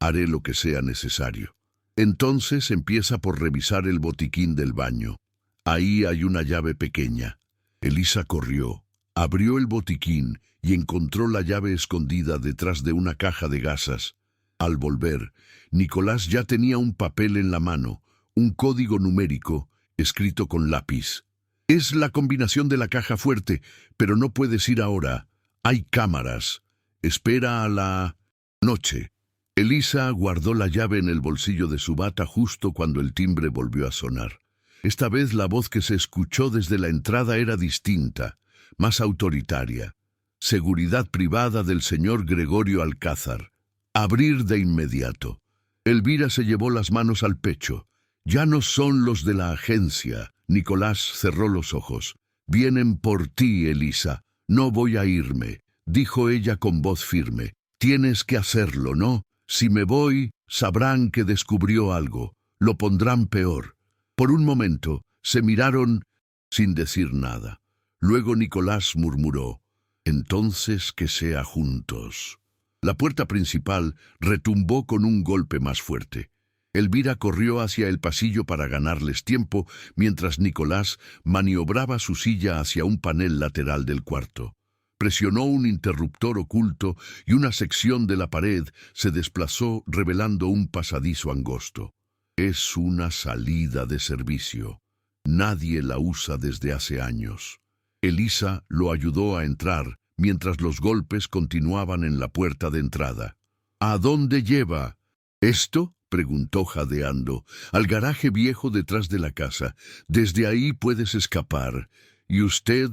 [SPEAKER 1] Haré lo que sea necesario. Entonces empieza por revisar el botiquín del baño. Ahí hay una llave pequeña. Elisa corrió, abrió el botiquín y encontró la llave escondida detrás de una caja de gasas. Al volver, Nicolás ya tenía un papel en la mano, un código numérico escrito con lápiz. Es la combinación de la caja fuerte, pero no puedes ir ahora. Hay cámaras. Espera a la noche. Elisa guardó la llave en el bolsillo de su bata justo cuando el timbre volvió a sonar. Esta vez la voz que se escuchó desde la entrada era distinta, más autoritaria. Seguridad privada del señor Gregorio Alcázar. Abrir de inmediato. Elvira se llevó las manos al pecho. Ya no son los de la agencia. Nicolás cerró los ojos. Vienen por ti, Elisa. No voy a irme, dijo ella con voz firme. Tienes que hacerlo, ¿no? Si me voy, sabrán que descubrió algo. Lo pondrán peor. Por un momento, se miraron sin decir nada. Luego Nicolás murmuró, entonces que sea juntos. La puerta principal retumbó con un golpe más fuerte. Elvira corrió hacia el pasillo para ganarles tiempo, mientras Nicolás maniobraba su silla hacia un panel lateral del cuarto. Presionó un interruptor oculto y una sección de la pared se desplazó revelando un pasadizo angosto. Es una salida de servicio. Nadie la usa desde hace años. Elisa lo ayudó a entrar mientras los golpes continuaban en la puerta de entrada. ¿A dónde lleva? ¿Esto?, preguntó jadeando. Al garaje viejo detrás de la casa. Desde ahí puedes escapar. ¿Y usted?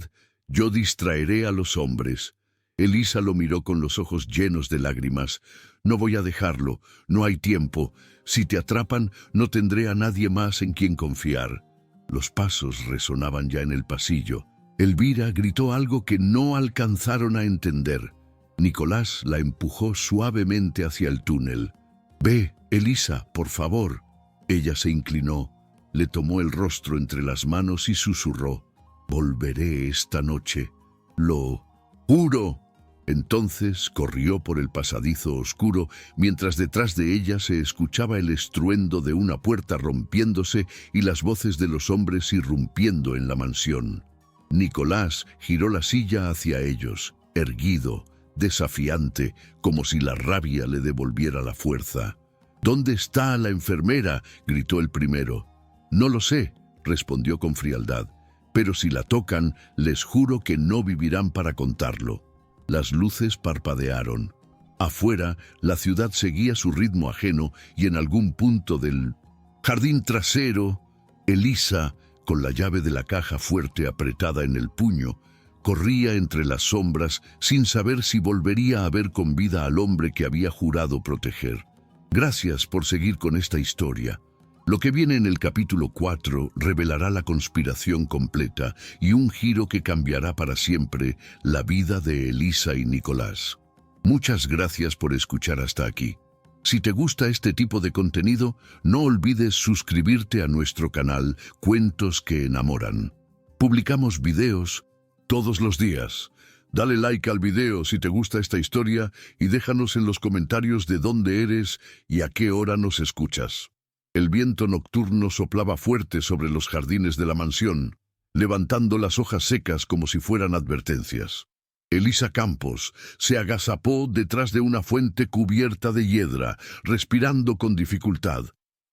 [SPEAKER 1] Yo distraeré a los hombres. Elisa lo miró con los ojos llenos de lágrimas. No voy a dejarlo. No hay tiempo. Si te atrapan, no tendré a nadie más en quien confiar. Los pasos resonaban ya en el pasillo. Elvira gritó algo que no alcanzaron a entender. Nicolás la empujó suavemente hacia el túnel. «Ve, Elisa, por favor». Ella se inclinó, le tomó el rostro entre las manos y susurró: «Volveré esta noche. Lo juro». Entonces corrió por el pasadizo oscuro, mientras detrás de ella se escuchaba el estruendo de una puerta rompiéndose y las voces de los hombres irrumpiendo en la mansión. Nicolás giró la silla hacia ellos, erguido, desafiante, como si la rabia le devolviera la fuerza. «¿Dónde está la enfermera?», gritó el primero. «No lo sé», respondió con frialdad, «pero si la tocan, les juro que no vivirán para contarlo». Las luces parpadearon. Afuera, la ciudad seguía su ritmo ajeno y en algún punto del jardín trasero, Elisa, con la llave de la caja fuerte apretada en el puño, corría entre las sombras sin saber si volvería a ver con vida al hombre que había jurado proteger. Gracias por seguir con esta historia. Lo que viene en el capítulo 4 revelará la conspiración completa y un giro que cambiará para siempre la vida de Elisa y Nicolás. Muchas gracias por escuchar hasta aquí. Si te gusta este tipo de contenido, no olvides suscribirte a nuestro canal Cuentos que Enamoran. Publicamos videos todos los días. Dale like al video si te gusta esta historia y déjanos en los comentarios de dónde eres y a qué hora nos escuchas. El viento nocturno soplaba fuerte sobre los jardines de la mansión, levantando las hojas secas como si fueran advertencias. Elisa Campos se agazapó detrás de una fuente cubierta de hiedra, respirando con dificultad.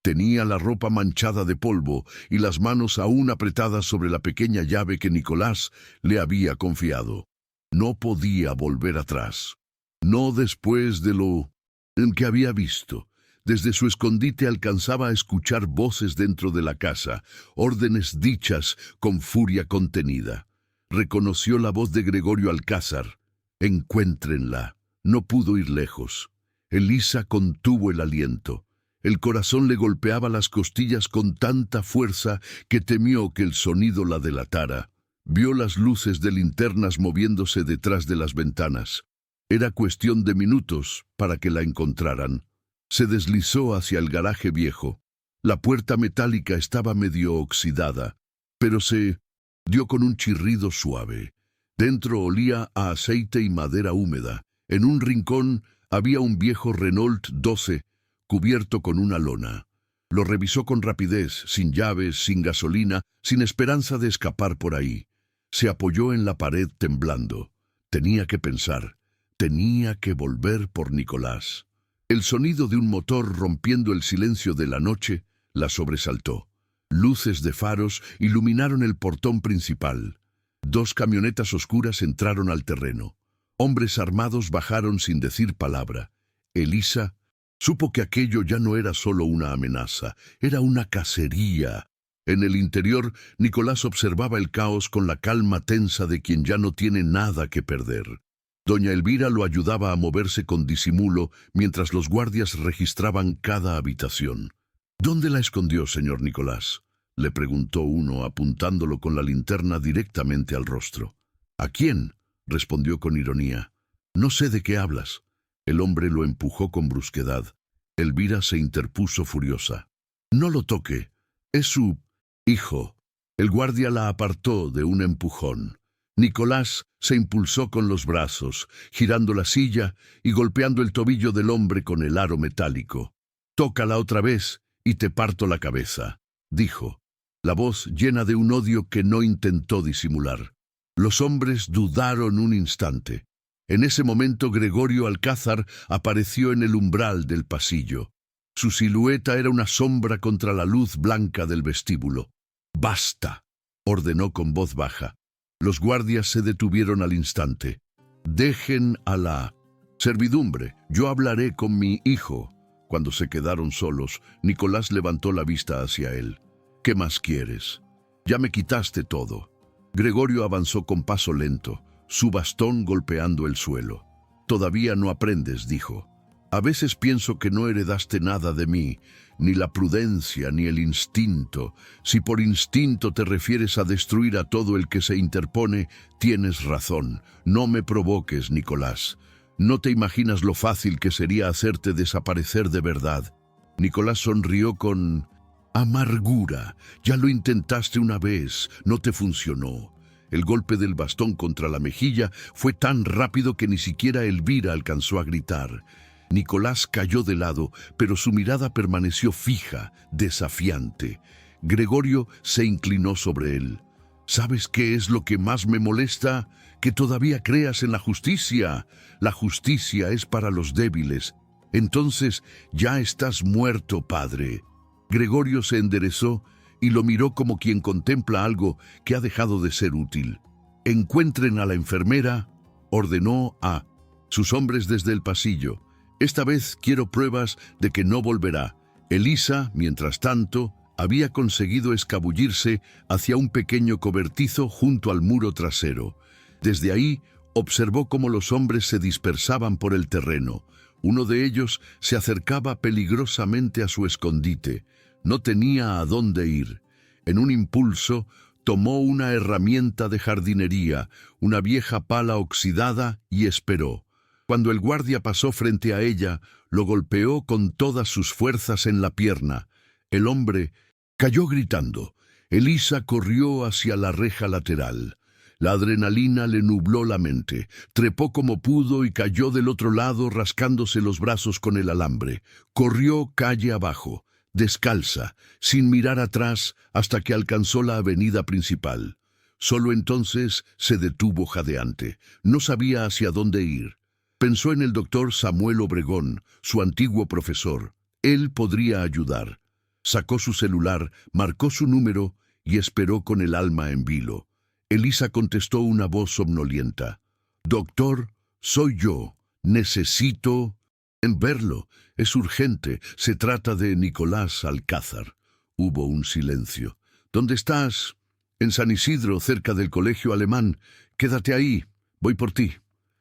[SPEAKER 1] Tenía la ropa manchada de polvo y las manos aún apretadas sobre la pequeña llave que Nicolás le había confiado. No podía volver atrás. No después de lo que había visto. Desde su escondite alcanzaba a escuchar voces dentro de la casa, órdenes dichas con furia contenida. Reconoció la voz de Gregorio Alcázar. «Encuéntrenla». No pudo ir lejos. Elisa contuvo el aliento. El corazón le golpeaba las costillas con tanta fuerza que temió que el sonido la delatara. Vio las luces de linternas moviéndose detrás de las ventanas. Era cuestión de minutos para que la encontraran. Se deslizó hacia el garaje viejo. La puerta metálica estaba medio oxidada, pero se dio con un chirrido suave. Dentro olía a aceite y madera húmeda. En un rincón había un viejo Renault 12, cubierto con una lona. Lo revisó con rapidez, sin llaves, sin gasolina, sin esperanza de escapar por ahí. Se apoyó en la pared temblando. Tenía que pensar. Tenía que volver por Nicolás. El sonido de un motor rompiendo el silencio de la noche la sobresaltó. Luces de faros iluminaron el portón principal. 2 camionetas oscuras entraron al terreno. Hombres armados bajaron sin decir palabra. Elisa supo que aquello ya no era solo una amenaza, era una cacería. En el interior, Nicolás observaba el caos con la calma tensa de quien ya no tiene nada que perder. Doña Elvira lo ayudaba a moverse con disimulo mientras los guardias registraban cada habitación. «¿Dónde la escondió, señor Nicolás?», le preguntó uno apuntándolo con la linterna directamente al rostro. «¿A quién?», respondió con ironía. «No sé de qué hablas». El hombre lo empujó con brusquedad. Elvira se interpuso furiosa. «No lo toque. Es su hijo». El guardia la apartó de un empujón. Nicolás se impulsó con los brazos, girando la silla y golpeando el tobillo del hombre con el aro metálico. «Tócala otra vez y te parto la cabeza», dijo, la voz llena de un odio que no intentó disimular. Los hombres dudaron un instante. En ese momento Gregorio Alcázar apareció en el umbral del pasillo. Su silueta era una sombra contra la luz blanca del vestíbulo. «¡Basta!», ordenó con voz baja. Los guardias se detuvieron al instante. «Dejen a la servidumbre. Yo hablaré con mi hijo». Cuando se quedaron solos, Nicolás levantó la vista hacia él. «¿Qué más quieres? Ya me quitaste todo». Gregorio avanzó con paso lento, su bastón golpeando el suelo. «Todavía no aprendes», dijo. «A veces pienso que no heredaste nada de mí, ni la prudencia, ni el instinto. Si por instinto te refieres a destruir a todo el que se interpone, tienes razón. No me provoques, Nicolás. No te imaginas lo fácil que sería hacerte desaparecer de verdad». Nicolás sonrió con amargura. «Ya lo intentaste una vez, no te funcionó». El golpe del bastón contra la mejilla fue tan rápido que ni siquiera Elvira alcanzó a gritar. Nicolás cayó de lado, pero su mirada permaneció fija, desafiante. Gregorio se inclinó sobre él. «¿Sabes qué es lo que más me molesta? Que todavía creas en la justicia. La justicia es para los débiles. Entonces ya estás muerto, padre». Gregorio se enderezó y lo miró como quien contempla algo que ha dejado de ser útil. «Encuentren a la enfermera», ordenó a sus hombres desde el pasillo. «Esta vez quiero pruebas de que no volverá». Elisa, mientras tanto, había conseguido escabullirse hacia un pequeño cobertizo junto al muro trasero. Desde ahí observó cómo los hombres se dispersaban por el terreno. Uno de ellos se acercaba peligrosamente a su escondite. No tenía a dónde ir. En un impulso, tomó una herramienta de jardinería, una vieja pala oxidada, y esperó. Cuando el guardia pasó frente a ella, lo golpeó con todas sus fuerzas en la pierna. El hombre cayó gritando. Elisa corrió hacia la reja lateral. La adrenalina le nubló la mente. Trepó como pudo y cayó del otro lado rascándose los brazos con el alambre. Corrió calle abajo, descalza, sin mirar atrás, hasta que alcanzó la avenida principal. Solo entonces se detuvo jadeante. No sabía hacia dónde ir. Pensó en el doctor Samuel Obregón, su antiguo profesor. Él podría ayudar. Sacó su celular, marcó su número y esperó con el alma en vilo. Elisa contestó una voz somnolienta. «Doctor, soy yo. Necesito verlo. Es urgente. Se trata de Nicolás Alcázar». Hubo un silencio. «¿Dónde estás?» «En San Isidro, cerca del colegio alemán. Quédate ahí. Voy por ti».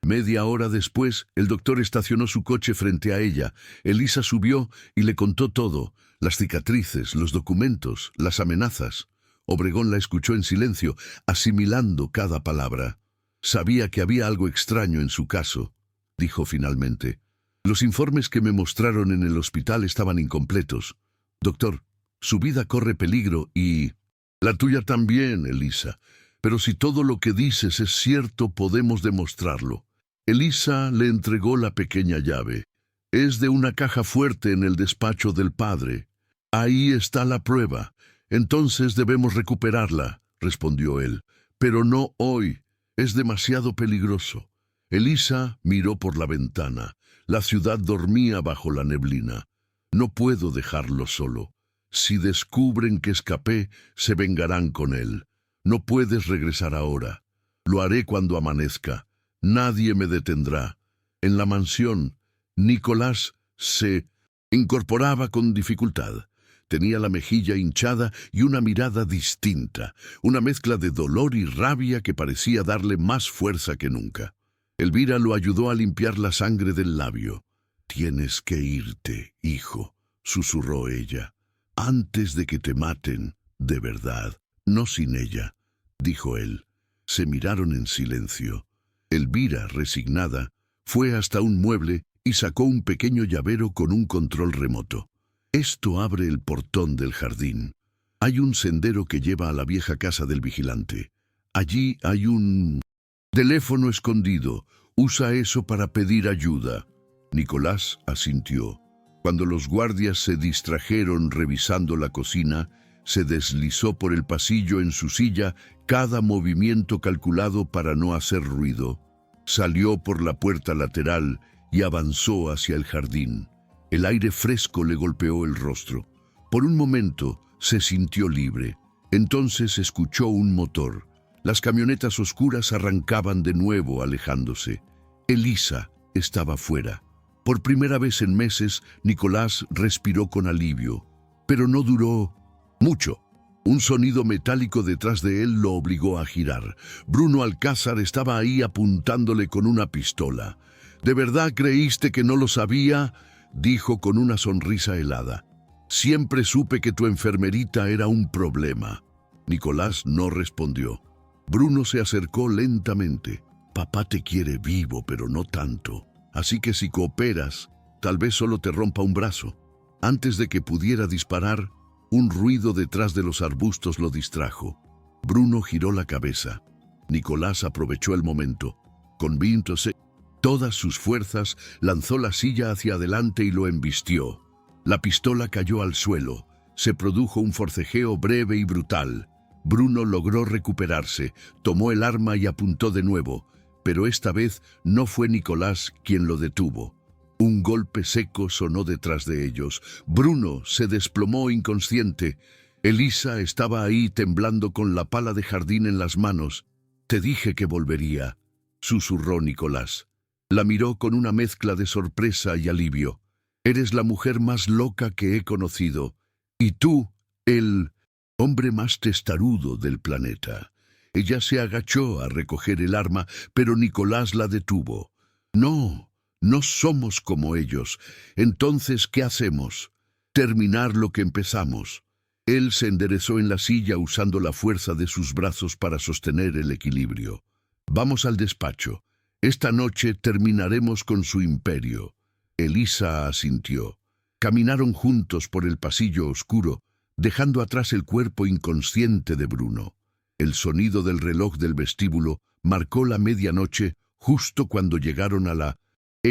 [SPEAKER 1] Media hora después, el doctor estacionó su coche frente a ella. Elisa subió y le contó todo: las cicatrices, los documentos, las amenazas. Obregón la escuchó en silencio, asimilando cada palabra. «Sabía que había algo extraño en su caso», dijo finalmente. «Los informes que me mostraron en el hospital estaban incompletos. Doctor, su vida corre peligro y...» «La tuya también, Elisa. Pero si todo lo que dices es cierto, podemos demostrarlo». Elisa le entregó la pequeña llave. «Es de una caja fuerte en el despacho del padre. Ahí está la prueba. Entonces debemos recuperarla», respondió él. «Pero no hoy. Es demasiado peligroso». Elisa miró por la ventana. La ciudad dormía bajo la neblina. «No puedo dejarlo solo. Si descubren que escapé, se vengarán con él. No puedes regresar ahora. Lo haré cuando amanezca. Nadie me detendrá». En la mansión, Nicolás se incorporaba con dificultad. Tenía la mejilla hinchada y una mirada distinta, una mezcla de dolor y rabia que parecía darle más fuerza que nunca. Elvira lo ayudó a limpiar la sangre del labio. «Tienes que irte, hijo», susurró ella, «antes de que te maten, de verdad, no sin ella», dijo él. Se miraron en silencio. Elvira, resignada, fue hasta un mueble y sacó un pequeño llavero con un control remoto. «Esto abre el portón del jardín. Hay un sendero que lleva a la vieja casa del vigilante. Allí hay un teléfono escondido. Usa eso para pedir ayuda». Nicolás asintió. Cuando los guardias se distrajeron revisando la cocina, Se deslizó por el pasillo en su silla, cada movimiento calculado para no hacer ruido. Salió por la puerta lateral y avanzó hacia el jardín. El aire fresco le golpeó el rostro. Por un momento se sintió libre. Entonces escuchó un motor. Las camionetas oscuras arrancaban de nuevo, alejándose. Elisa estaba fuera. Por primera vez en meses, Nicolás respiró con alivio. Pero no duró mucho. Un sonido metálico detrás de él lo obligó a girar. Bruno Alcázar estaba ahí apuntándole con una pistola. ¿De verdad creíste que no lo sabía?, dijo con una sonrisa helada. Siempre supe que tu enfermerita era un problema. Nicolás no respondió. Bruno se acercó lentamente. Papá te quiere vivo, pero no tanto. Así que si cooperas, tal vez solo te rompa un brazo. Antes de que pudiera disparar, un ruido detrás de los arbustos lo distrajo. Bruno giró la cabeza. Nicolás aprovechó el momento. Convíntose todas sus fuerzas, lanzó la silla hacia adelante y lo embistió. La pistola cayó al suelo. Se produjo un forcejeo breve y brutal. Bruno logró recuperarse, tomó el arma y apuntó de nuevo, pero esta vez no fue Nicolás quien lo detuvo. Un golpe seco sonó detrás de ellos. Bruno se desplomó inconsciente. Elisa estaba ahí temblando con la pala de jardín en las manos. «Te dije que volvería», susurró Nicolás. La miró con una mezcla de sorpresa y alivio. «Eres la mujer más loca que he conocido. Y tú, el hombre más testarudo del planeta». Ella se agachó a recoger el arma, pero Nicolás la detuvo. «No, no somos como ellos. Entonces, ¿qué hacemos? Terminar lo que empezamos». Él se enderezó en la silla usando la fuerza de sus brazos para sostener el equilibrio. «Vamos al despacho. Esta noche terminaremos con su imperio». Elisa asintió. Caminaron juntos por el pasillo oscuro, dejando atrás el cuerpo inconsciente de Bruno. El sonido del reloj del vestíbulo marcó la medianoche justo cuando llegaron a la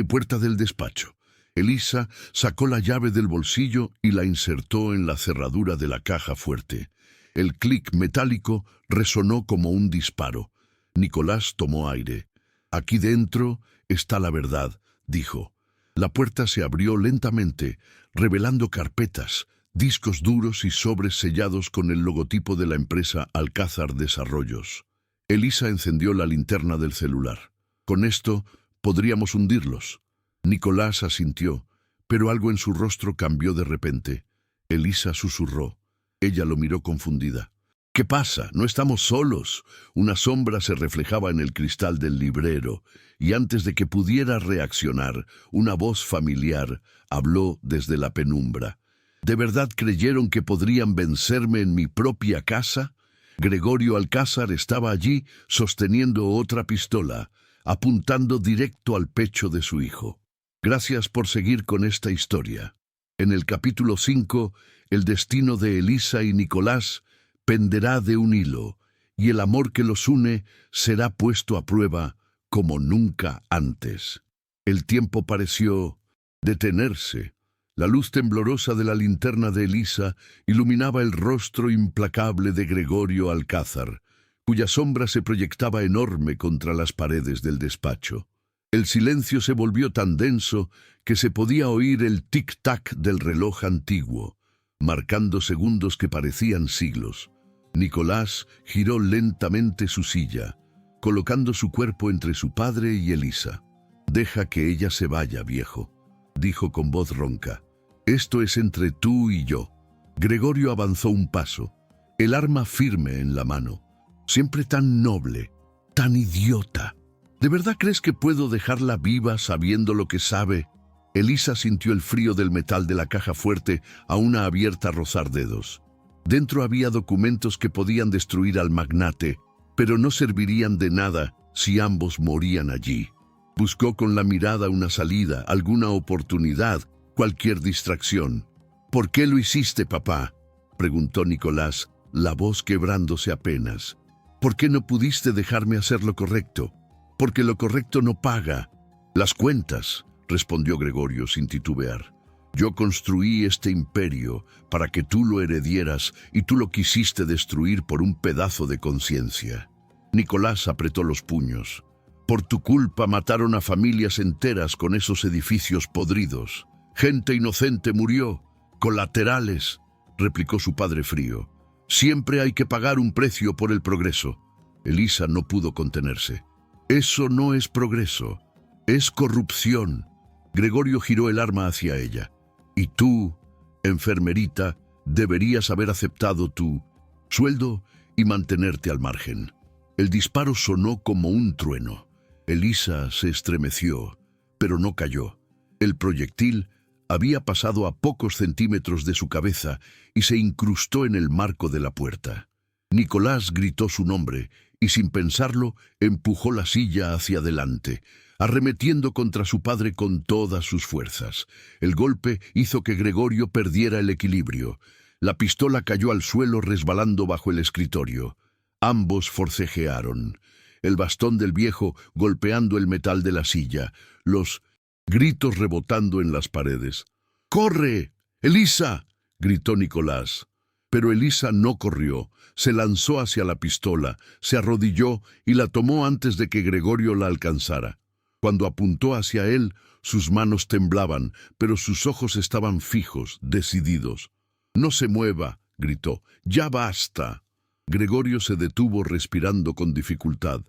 [SPEAKER 1] puerta del despacho. Elisa sacó la llave del bolsillo y la insertó en la cerradura de la caja fuerte. El clic metálico resonó como un disparo. Nicolás tomó aire. «Aquí dentro está la verdad», dijo. La puerta se abrió lentamente, revelando carpetas, discos duros y sobres sellados con el logotipo de la empresa Alcázar Desarrollos. Elisa encendió la linterna del celular. «Con esto podríamos hundirlos». Nicolás asintió, pero algo en su rostro cambió de repente. Elisa susurró. Ella lo miró confundida. «¿Qué pasa? No estamos solos». Una sombra se reflejaba en el cristal del librero, y antes de que pudiera reaccionar, una voz familiar habló desde la penumbra. «¿De verdad creyeron que podrían vencerme en mi propia casa?» Gregorio Alcázar estaba allí sosteniendo otra pistola, apuntando directo al pecho de su hijo. Gracias por seguir con esta historia. En el capítulo 5, el destino de Elisa y Nicolás penderá de un hilo, y el amor que los une será puesto a prueba como nunca antes. El tiempo pareció detenerse. La luz temblorosa de la linterna de Elisa iluminaba el rostro implacable de Gregorio Alcázar, cuya sombra se proyectaba enorme contra las paredes del despacho. El silencio se volvió tan denso que se podía oír el tic-tac del reloj antiguo, marcando segundos que parecían siglos. Nicolás giró lentamente su silla, colocando su cuerpo entre su padre y Elisa. «Deja que ella se vaya, viejo», dijo con voz ronca. «Esto es entre tú y yo». Gregorio avanzó un paso, el arma firme en la mano. «Siempre tan noble, tan idiota. ¿De verdad crees que puedo dejarla viva sabiendo lo que sabe?» Elisa sintió el frío del metal de la caja fuerte, aún abierta a rozar dedos. Dentro había documentos que podían destruir al magnate, pero no servirían de nada si ambos morían allí. Buscó con la mirada una salida, alguna oportunidad, cualquier distracción. «¿Por qué lo hiciste, papá?», preguntó Nicolás, la voz quebrándose apenas. «¿Por qué no pudiste dejarme hacer lo correcto?». «Porque lo correcto no paga las cuentas», respondió Gregorio sin titubear. Yo construí este imperio para que tú lo heredieras y tú lo quisiste destruir por un pedazo de conciencia. Nicolás apretó los puños. Por tu culpa mataron a familias enteras con esos edificios podridos. Gente inocente murió. Colaterales, replicó su padre frío. Siempre hay que pagar un precio por el progreso. Elisa no pudo contenerse. Eso no es progreso, es corrupción. Gregorio giró el arma hacia ella. Y tú, enfermerita, deberías haber aceptado tu sueldo y mantenerte al margen. El disparo sonó como un trueno. Elisa se estremeció, pero no cayó. El proyectil había pasado a pocos centímetros de su cabeza y se incrustó en el marco de la puerta. Nicolás gritó su nombre y, sin pensarlo, empujó la silla hacia adelante, arremetiendo contra su padre con todas sus fuerzas. El golpe hizo que Gregorio perdiera el equilibrio. La pistola cayó al suelo resbalando bajo el escritorio. Ambos forcejearon. El bastón del viejo golpeando el metal de la silla, los gritos rebotando en las paredes. ¡Corre! ¡Elisa!, gritó Nicolás. Pero Elisa no corrió, se lanzó hacia la pistola, se arrodilló y la tomó antes de que Gregorio la alcanzara. Cuando apuntó hacia él, sus manos temblaban, pero sus ojos estaban fijos, decididos. «No se mueva», gritó. «¡Ya basta!». Gregorio se detuvo respirando con dificultad.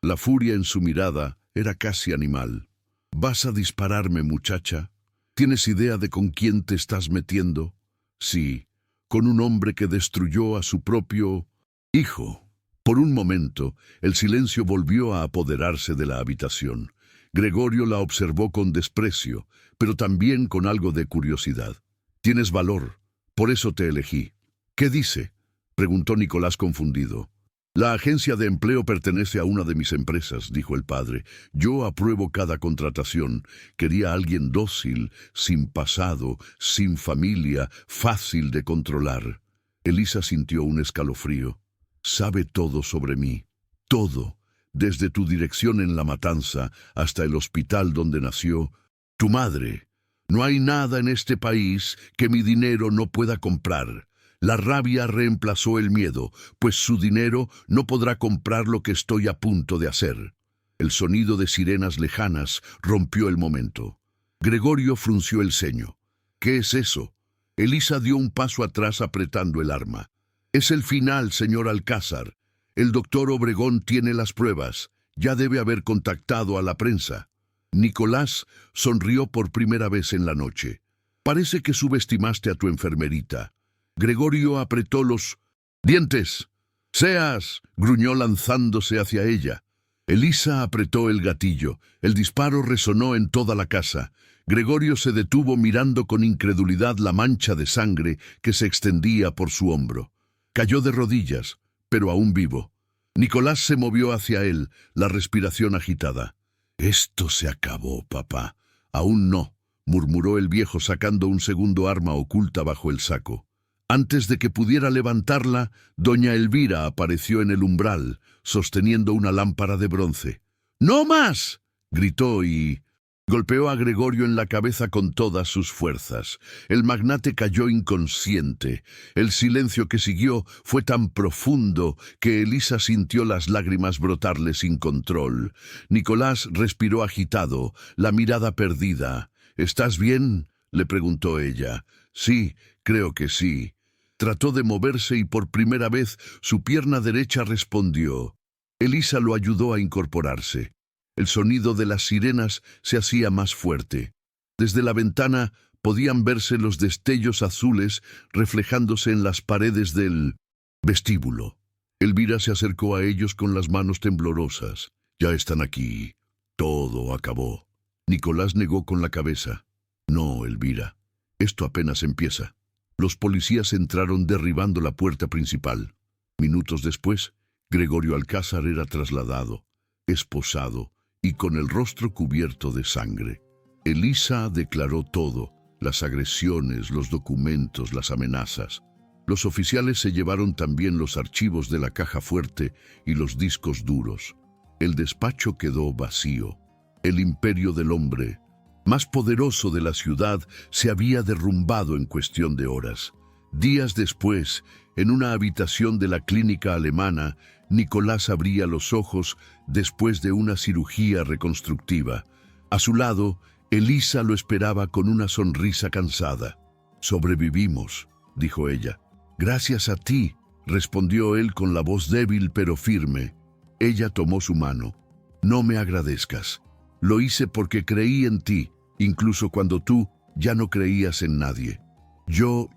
[SPEAKER 1] La furia en su mirada era casi animal. «¿Vas a dispararme, muchacha? ¿Tienes idea de con quién te estás metiendo?» «Sí, con un hombre que destruyó a su propio hijo». Por un momento, el silencio volvió a apoderarse de la habitación. Gregorio la observó con desprecio, pero también con algo de curiosidad. «Tienes valor, por eso te elegí». «¿Qué dice?», preguntó Nicolás confundido. «La agencia de empleo pertenece a una de mis empresas», dijo el padre. «Yo apruebo cada contratación. Quería a alguien dócil, sin pasado, sin familia, fácil de controlar». Elisa sintió un escalofrío. «Sabe todo sobre mí, todo, desde tu dirección en La Matanza hasta el hospital donde nació tu madre. No hay nada en este país que mi dinero no pueda comprar». La rabia reemplazó el miedo, pues su dinero no podrá comprar lo que estoy a punto de hacer. El sonido de sirenas lejanas rompió el momento. Gregorio frunció el ceño. «¿Qué es eso?». Elisa dio un paso atrás apretando el arma. «Es el final, señor Alcázar. El doctor Obregón tiene las pruebas. Ya debe haber contactado a la prensa». Nicolás sonrió por primera vez en la noche. «Parece que subestimaste a tu enfermerita». Gregorio apretó los dientes. «¡Seas!», gruñó lanzándose hacia ella. Elisa apretó el gatillo. El disparo resonó en toda la casa. Gregorio se detuvo mirando con incredulidad la mancha de sangre que se extendía por su hombro. Cayó de rodillas, pero aún vivo. Nicolás se movió hacia él, la respiración agitada. «Esto se acabó, papá». «Aún no», murmuró el viejo sacando un segundo arma oculta bajo el saco. Antes de que pudiera levantarla, doña Elvira apareció en el umbral, sosteniendo una lámpara de bronce. «¡No más!», gritó y golpeó a Gregorio en la cabeza con todas sus fuerzas. El magnate cayó inconsciente. El silencio que siguió fue tan profundo que Elisa sintió las lágrimas brotarle sin control. Nicolás respiró agitado, la mirada perdida. «¿Estás bien?», le preguntó ella. «Sí, creo que sí». Trató de moverse y por primera vez su pierna derecha respondió. Elisa lo ayudó a incorporarse. El sonido de las sirenas se hacía más fuerte. Desde la ventana podían verse los destellos azules reflejándose en las paredes del vestíbulo. Elvira se acercó a ellos con las manos temblorosas. «Ya están aquí. Todo acabó». Nicolás negó con la cabeza. «No, Elvira. Esto apenas empieza». Los policías entraron derribando la puerta principal. Minutos después, Gregorio Alcázar era trasladado, esposado y con el rostro cubierto de sangre. Elisa declaró todo, las agresiones, los documentos, las amenazas. Los oficiales se llevaron también los archivos de la caja fuerte y los discos duros. El despacho quedó vacío. El imperio del hombre más poderoso de la ciudad, se había derrumbado en cuestión de horas. Días después, en una habitación de la clínica alemana, Nicolás abría los ojos después de una cirugía reconstructiva. A su lado, Elisa lo esperaba con una sonrisa cansada. «Sobrevivimos», dijo ella. «Gracias a ti», respondió él con la voz débil pero firme. Ella tomó su mano. «No me agradezcas. Lo hice porque creí en ti, incluso cuando tú ya no creías en nadie». Yo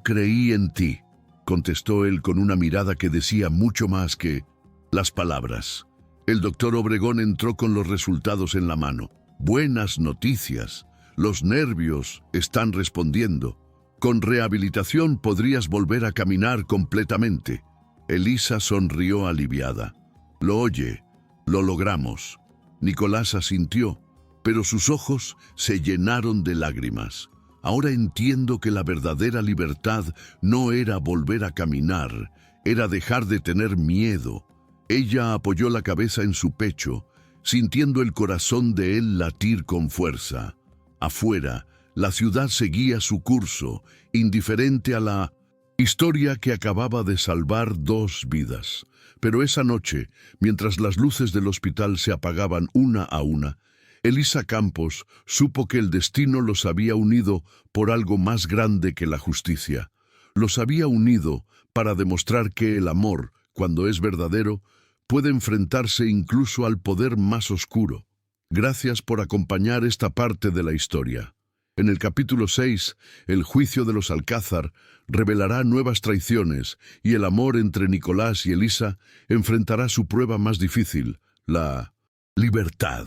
[SPEAKER 1] creí en ti», contestó él con una mirada que decía mucho más que las palabras. El doctor Obregón entró con los resultados en la mano. «Buenas noticias. Los nervios están respondiendo. Con rehabilitación podrías volver a caminar completamente». Elisa sonrió aliviada. «Lo oye, lo logramos». Nicolás asintió, pero sus ojos se llenaron de lágrimas. «Ahora entiendo que la verdadera libertad no era volver a caminar, era dejar de tener miedo». Ella apoyó la cabeza en su pecho, sintiendo el corazón de él latir con fuerza. Afuera, la ciudad seguía su curso, indiferente a la historia que acababa de salvar 2 vidas. Pero esa noche, mientras las luces del hospital se apagaban una a una, Elisa Campos supo que el destino los había unido por algo más grande que la justicia. Los había unido para demostrar que el amor, cuando es verdadero, puede enfrentarse incluso al poder más oscuro. Gracias por acompañar esta parte de la historia. En el capítulo 6, el juicio de los Alcázar revelará nuevas traiciones y el amor entre Nicolás y Elisa enfrentará su prueba más difícil, la libertad.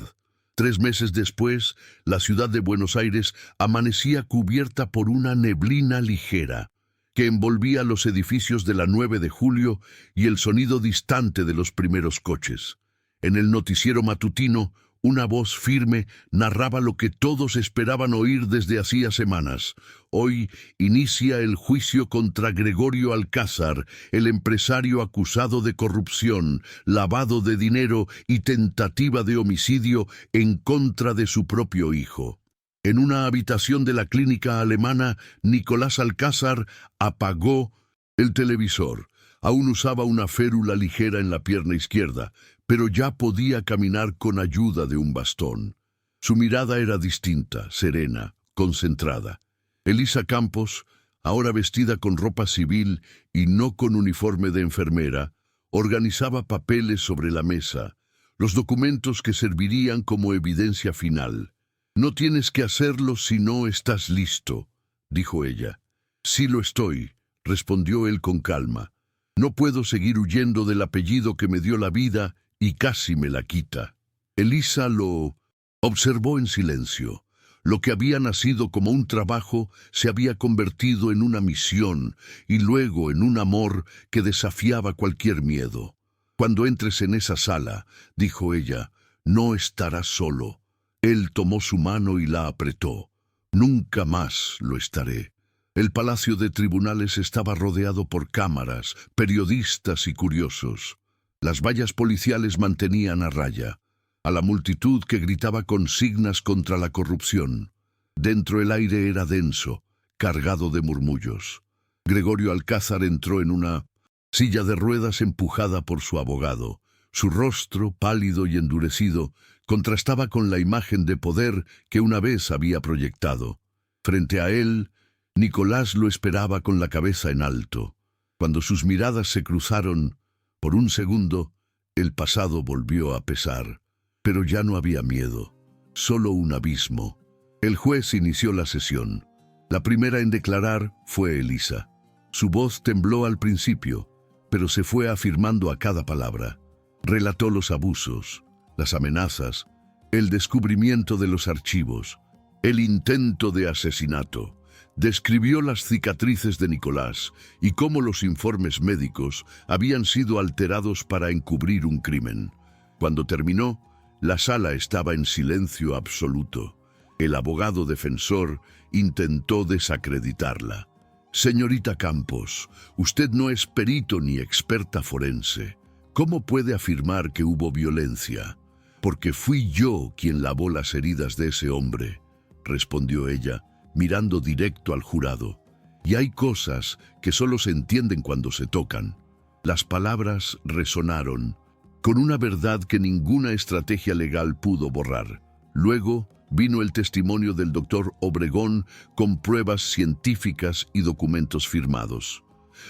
[SPEAKER 1] 3 meses después, la ciudad de Buenos Aires amanecía cubierta por una neblina ligera que envolvía los edificios de la 9 de julio y el sonido distante de los primeros coches. En el noticiero matutino, una voz firme narraba lo que todos esperaban oír desde hacía semanas. Hoy inicia el juicio contra Gregorio Alcázar, el empresario acusado de corrupción, lavado de dinero y tentativa de homicidio en contra de su propio hijo. En una habitación de la clínica alemana, Nicolás Alcázar apagó el televisor. Aún usaba una férula ligera en la pierna izquierda, pero ya podía caminar con ayuda de un bastón. Su mirada era distinta, serena, concentrada. Elisa Campos, ahora vestida con ropa civil y no con uniforme de enfermera, organizaba papeles sobre la mesa, los documentos que servirían como evidencia final. «No tienes que hacerlo si no estás listo», dijo ella. «Sí lo estoy», respondió él con calma. «No puedo seguir huyendo del apellido que me dio la vida y casi me la quita». Elisa lo observó en silencio. Lo que había nacido como un trabajo se había convertido en una misión y luego en un amor que desafiaba cualquier miedo. «Cuando entres en esa sala», dijo ella, «no estarás solo». Él tomó su mano y la apretó. «Nunca más lo estaré». El palacio de tribunales estaba rodeado por cámaras, periodistas y curiosos. Las vallas policiales mantenían a raya a la multitud que gritaba consignas contra la corrupción. Dentro el aire era denso, cargado de murmullos. Gregorio Alcázar entró en una silla de ruedas empujada por su abogado. Su rostro, pálido y endurecido, contrastaba con la imagen de poder que una vez había proyectado. Frente a él, Nicolás lo esperaba con la cabeza en alto. Cuando sus miradas se cruzaron, por un segundo, el pasado volvió a pesar. Pero ya no había miedo, solo un abismo. El juez inició la sesión. La primera en declarar fue Elisa. Su voz tembló al principio, pero se fue afirmando a cada palabra. Relató los abusos, las amenazas, el descubrimiento de los archivos, el intento de asesinato. Describió las cicatrices de Nicolás y cómo los informes médicos habían sido alterados para encubrir un crimen. Cuando terminó, la sala estaba en silencio absoluto. El abogado defensor intentó desacreditarla. «Señorita Campos, usted no es perito ni experta forense. ¿Cómo puede afirmar que hubo violencia? Porque fui yo quien lavó las heridas de ese hombre». respondió ella, mirando directo al jurado. Y hay cosas que solo se entienden cuando se tocan. Las palabras resonaron, con una verdad que ninguna estrategia legal pudo borrar. Luego vino el testimonio del doctor Obregón con pruebas científicas y documentos firmados.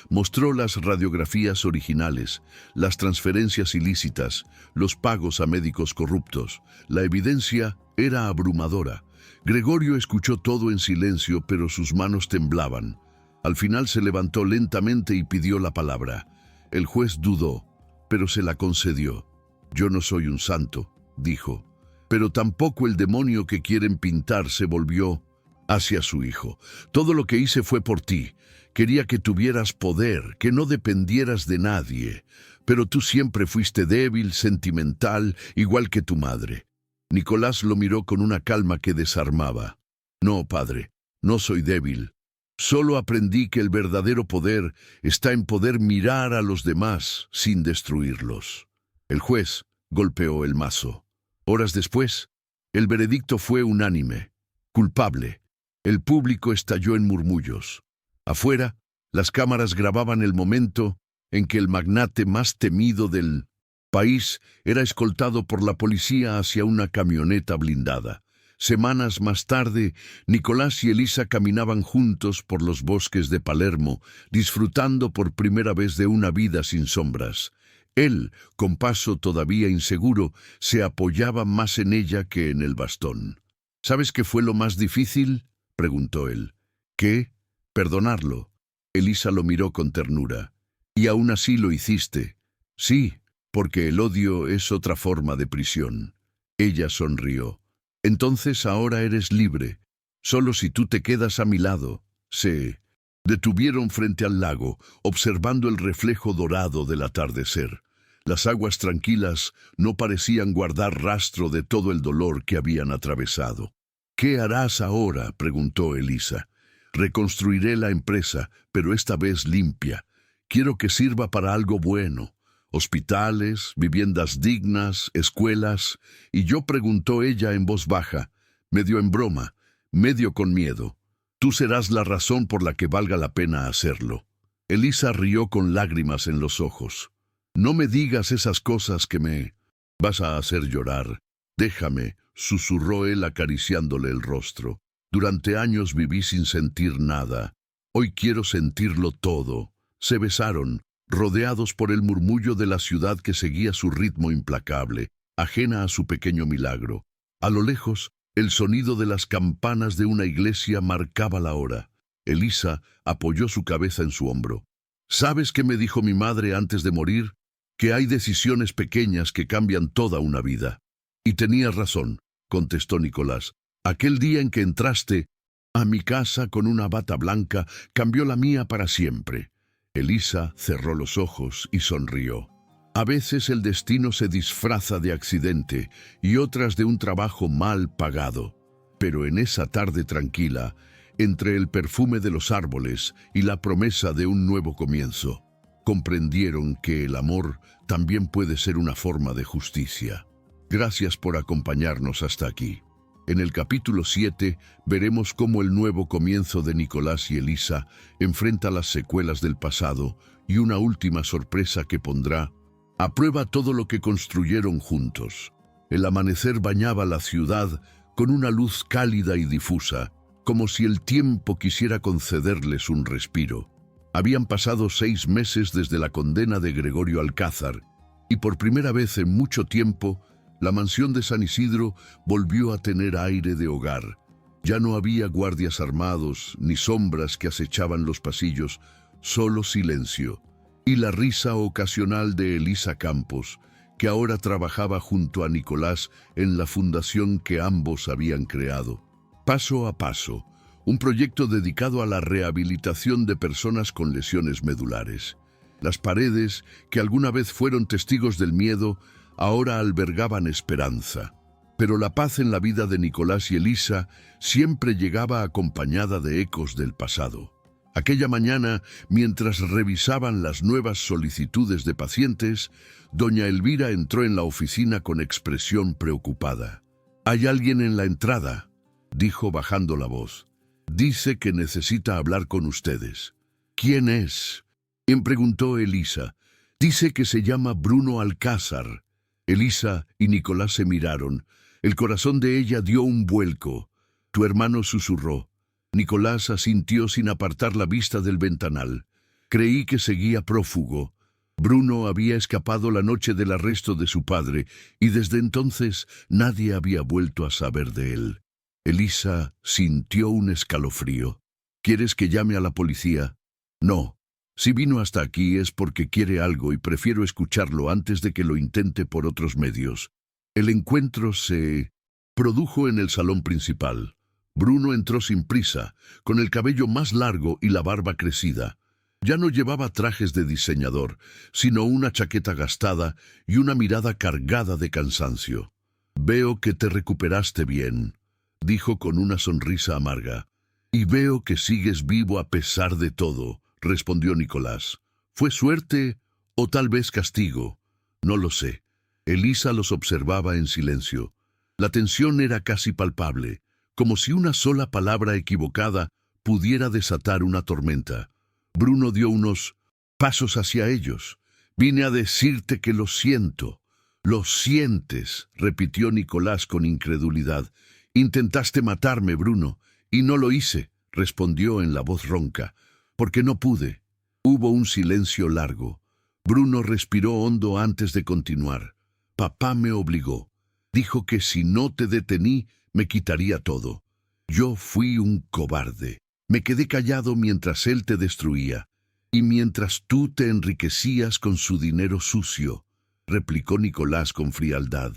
[SPEAKER 1] Mostró las radiografías originales, las transferencias ilícitas, los pagos a médicos corruptos. La evidencia era abrumadora. Gregorio escuchó todo en silencio, pero sus manos temblaban. Al final se levantó lentamente y pidió la palabra. El juez dudó, pero se la concedió. «Yo no soy un santo», dijo, «pero tampoco el demonio que quieren pintar», se volvió hacia su hijo. «Todo lo que hice fue por ti. Quería que tuvieras poder, que no dependieras de nadie. Pero tú siempre fuiste débil, sentimental, igual que tu madre». Nicolás lo miró con una calma que desarmaba. «No, padre, no soy débil. Solo aprendí que el verdadero poder está en poder mirar a los demás sin destruirlos». El juez golpeó el mazo. Horas después, el veredicto fue unánime. Culpable. El público estalló en murmullos. Afuera, las cámaras grababan el momento en que el magnate más temido del país era escoltado por la policía hacia una camioneta blindada. Semanas más tarde, Nicolás y Elisa caminaban juntos por los bosques de Palermo, disfrutando por primera vez de una vida sin sombras. Él, con paso todavía inseguro, se apoyaba más en ella que en el bastón. «¿Sabes qué fue lo más difícil?», preguntó él. «¿Qué? Perdonarlo». Elisa lo miró con ternura. «¿Y aún así lo hiciste?» «Sí, porque el odio es otra forma de prisión». Ella sonrió. «Entonces ahora eres libre. Solo si tú te quedas a mi lado». Se detuvieron frente al lago, observando el reflejo dorado del atardecer. Las aguas tranquilas no parecían guardar rastro de todo el dolor que habían atravesado. «¿Qué harás ahora?», preguntó Elisa. «Reconstruiré la empresa, pero esta vez limpia. Quiero que sirva para algo bueno. Hospitales, viviendas dignas, escuelas». «Y yo», preguntó ella en voz baja, medio en broma, medio con miedo. «Tú serás la razón por la que valga la pena hacerlo». Elisa rió con lágrimas en los ojos. «No me digas esas cosas que me vas a hacer llorar. Déjame», susurró él acariciándole el rostro. «Durante años viví sin sentir nada. Hoy quiero sentirlo todo». Se besaron, rodeados por el murmullo de la ciudad que seguía su ritmo implacable, ajena a su pequeño milagro. A lo lejos, el sonido de las campanas de una iglesia marcaba la hora. Elisa apoyó su cabeza en su hombro. «¿Sabes qué me dijo mi madre antes de morir? Que hay decisiones pequeñas que cambian toda una vida». «Y tenías razón», contestó Nicolás. «Aquel día en que entraste a mi casa con una bata blanca cambió la mía para siempre». Elisa cerró los ojos y sonrió. A veces el destino se disfraza de accidente y otras de un trabajo mal pagado. Pero en esa tarde tranquila, entre el perfume de los árboles y la promesa de un nuevo comienzo, comprendieron que el amor también puede ser una forma de justicia. Gracias por acompañarnos hasta aquí. En el capítulo 7 veremos cómo el nuevo comienzo de Nicolás y Elisa enfrenta las secuelas del pasado y una última sorpresa que pondrá a prueba todo lo que construyeron juntos. El amanecer bañaba la ciudad con una luz cálida y difusa, como si el tiempo quisiera concederles un respiro. Habían pasado 6 meses desde la condena de Gregorio Alcázar, y por primera vez en mucho tiempo, la mansión de San Isidro volvió a tener aire de hogar. Ya no había guardias armados, ni sombras que acechaban los pasillos, solo silencio, y la risa ocasional de Elisa Campos, que ahora trabajaba junto a Nicolás en la fundación que ambos habían creado. Paso a paso, un proyecto dedicado a la rehabilitación de personas con lesiones medulares. Las paredes, que alguna vez fueron testigos del miedo, ahora albergaban esperanza. Pero la paz en la vida de Nicolás y Elisa siempre llegaba acompañada de ecos del pasado. Aquella mañana, mientras revisaban las nuevas solicitudes de pacientes, doña Elvira entró en la oficina con expresión preocupada. «¿Hay alguien en la entrada?», dijo bajando la voz. Dice que necesita hablar con ustedes. ¿Quién es? Preguntó Elisa. Dice que se llama Bruno Alcázar. Elisa y Nicolás se miraron. El corazón de ella dio un vuelco. Tu hermano susurró. Nicolás asintió sin apartar la vista del ventanal. Creí que seguía prófugo. Bruno había escapado la noche del arresto de su padre y desde entonces nadie había vuelto a saber de él. Elisa sintió un escalofrío. ¿Quieres que llame a la policía? No. Si vino hasta aquí es porque quiere algo y prefiero escucharlo antes de que lo intente por otros medios. El encuentro se produjo en el salón principal. Bruno entró sin prisa, con el cabello más largo y la barba crecida. Ya no llevaba trajes de diseñador, sino una chaqueta gastada y una mirada cargada de cansancio. «Veo que te recuperaste bien», dijo con una sonrisa amarga. «Y veo que sigues vivo a pesar de todo», respondió Nicolás. «¿Fue suerte o tal vez castigo? No lo sé». Elisa los observaba en silencio. La tensión era casi palpable, como si una sola palabra equivocada pudiera desatar una tormenta. Bruno dio unos pasos hacia ellos. «Vine a decirte que lo siento». «Lo sientes», repitió Nicolás con incredulidad. «Intentaste matarme, Bruno, y no lo hice», respondió en la voz ronca. «Porque no pude». Hubo un silencio largo. Bruno respiró hondo antes de continuar. «Papá me obligó. Dijo que si no te detení, me quitaría todo. Yo fui un cobarde. Me quedé callado mientras él te destruía, y mientras tú te enriquecías con su dinero sucio», replicó Nicolás con frialdad.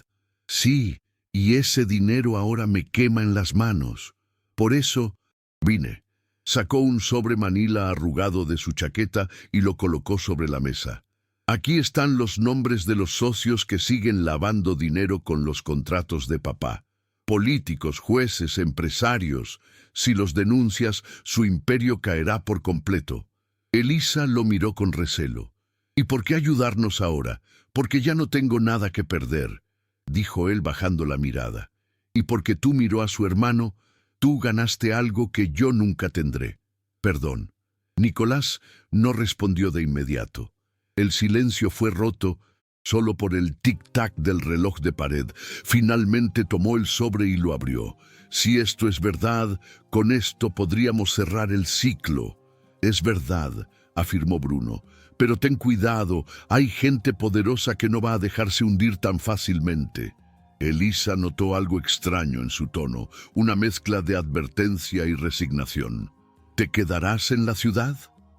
[SPEAKER 1] «Sí, y ese dinero ahora me quema en las manos. Por eso vine». Sacó un sobre manila arrugado de su chaqueta y lo colocó sobre la mesa. «Aquí están los nombres de los socios que siguen lavando dinero con los contratos de papá. Políticos, jueces, empresarios. Si los denuncias, su imperio caerá por completo». Elisa lo miró con recelo. «¿Y por qué ayudarnos ahora? Porque ya no tengo nada que perder», dijo él bajando la mirada. «Y porque tú miró a su hermano, tú ganaste algo que yo nunca tendré. Perdón». Nicolás no respondió de inmediato. El silencio fue roto solo por el tic-tac del reloj de pared. Finalmente tomó el sobre y lo abrió. «Si esto es verdad, con esto podríamos cerrar el ciclo». «Es verdad», afirmó Bruno. «Pero ten cuidado, hay gente poderosa que no va a dejarse hundir tan fácilmente». Elisa notó algo extraño en su tono, una mezcla de advertencia y resignación. «¿Te quedarás en la ciudad?»,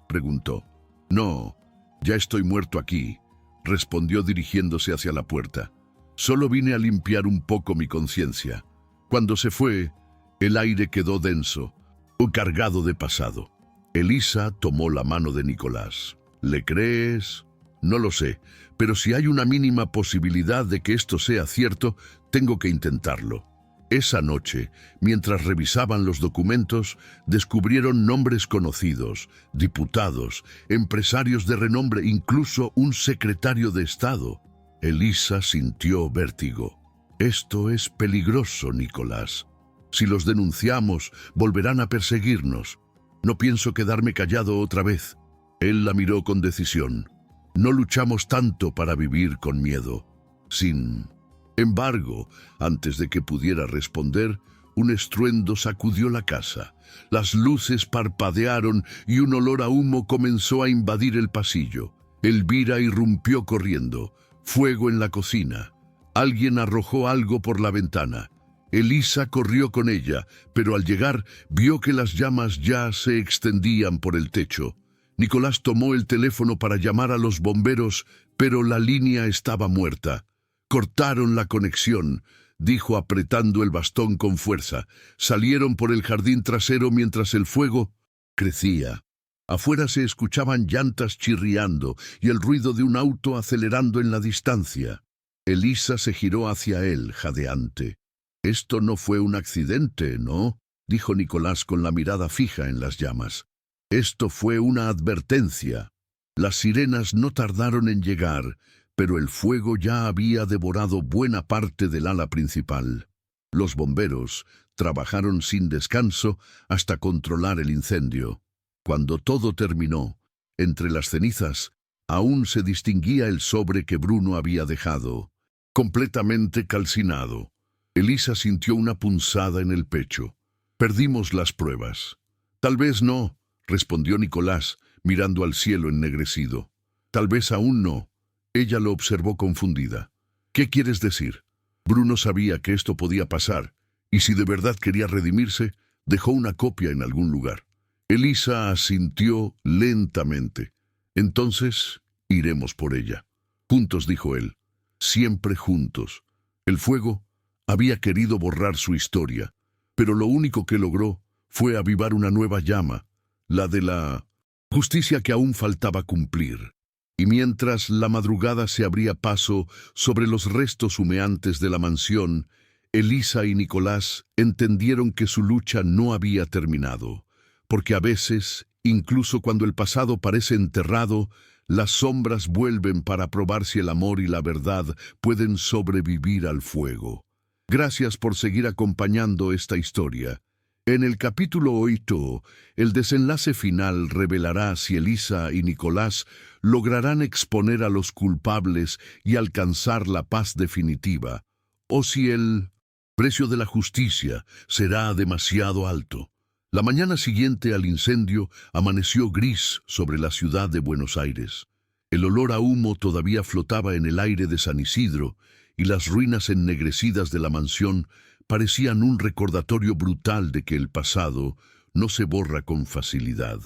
[SPEAKER 1] preguntó. «No, ya estoy muerto aquí», respondió dirigiéndose hacia la puerta. «Solo vine a limpiar un poco mi conciencia». Cuando se fue, el aire quedó denso, o cargado de pasado. Elisa tomó la mano de Nicolás. «¿Le crees?» «No lo sé, pero si hay una mínima posibilidad de que esto sea cierto, tengo que intentarlo». Esa noche, mientras revisaban los documentos, descubrieron nombres conocidos, diputados, empresarios de renombre, incluso un secretario de Estado. Elisa sintió vértigo. «Esto es peligroso, Nicolás. Si los denunciamos, volverán a perseguirnos. No pienso quedarme callado otra vez». Él la miró con decisión. «No luchamos tanto para vivir con miedo». Sin embargo, antes de que pudiera responder, un estruendo sacudió la casa. Las luces parpadearon y un olor a humo comenzó a invadir el pasillo. Elvira irrumpió corriendo. Fuego en la cocina. Alguien arrojó algo por la ventana. Elisa corrió con ella, pero al llegar vio que las llamas ya se extendían por el techo. Nicolás tomó el teléfono para llamar a los bomberos, pero la línea estaba muerta. «Cortaron la conexión», dijo apretando el bastón con fuerza. Salieron por el jardín trasero mientras el fuego crecía. Afuera se escuchaban llantas chirriando y el ruido de un auto acelerando en la distancia. Elisa se giró hacia él, jadeante. «Esto no fue un accidente, ¿no?», dijo Nicolás con la mirada fija en las llamas. «Esto fue una advertencia». Las sirenas no tardaron en llegar, pero el fuego ya había devorado buena parte del ala principal. Los bomberos, trabajaron sin descanso hasta controlar el incendio. Cuando todo terminó, entre las cenizas, aún se distinguía el sobre que Bruno había dejado, completamente calcinado. Elisa sintió una punzada en el pecho. Perdimos las pruebas. Tal vez no, respondió Nicolás, mirando al cielo ennegrecido. Tal vez aún no. Ella lo observó confundida. ¿Qué quieres decir? Bruno sabía que esto podía pasar, y si de verdad quería redimirse, dejó una copia en algún lugar. Elisa asintió lentamente. Entonces, iremos por ella. Juntos, dijo él. Siempre juntos. El fuego había querido borrar su historia, pero lo único que logró fue avivar una nueva llama, la de la justicia que aún faltaba cumplir. Y mientras la madrugada se abría paso sobre los restos humeantes de la mansión, Elisa y Nicolás entendieron que su lucha no había terminado, porque a veces, incluso cuando el pasado parece enterrado, las sombras vuelven para probar si el amor y la verdad pueden sobrevivir al fuego. Gracias por seguir acompañando esta historia. En el capítulo 8, el desenlace final revelará si Elisa y Nicolás lograrán exponer a los culpables y alcanzar la paz definitiva, o si el precio de la justicia será demasiado alto. La mañana siguiente al incendio amaneció gris sobre la ciudad de Buenos Aires. El olor a humo todavía flotaba en el aire de San Isidro y las ruinas ennegrecidas de la mansión parecían un recordatorio brutal de que el pasado no se borra con facilidad.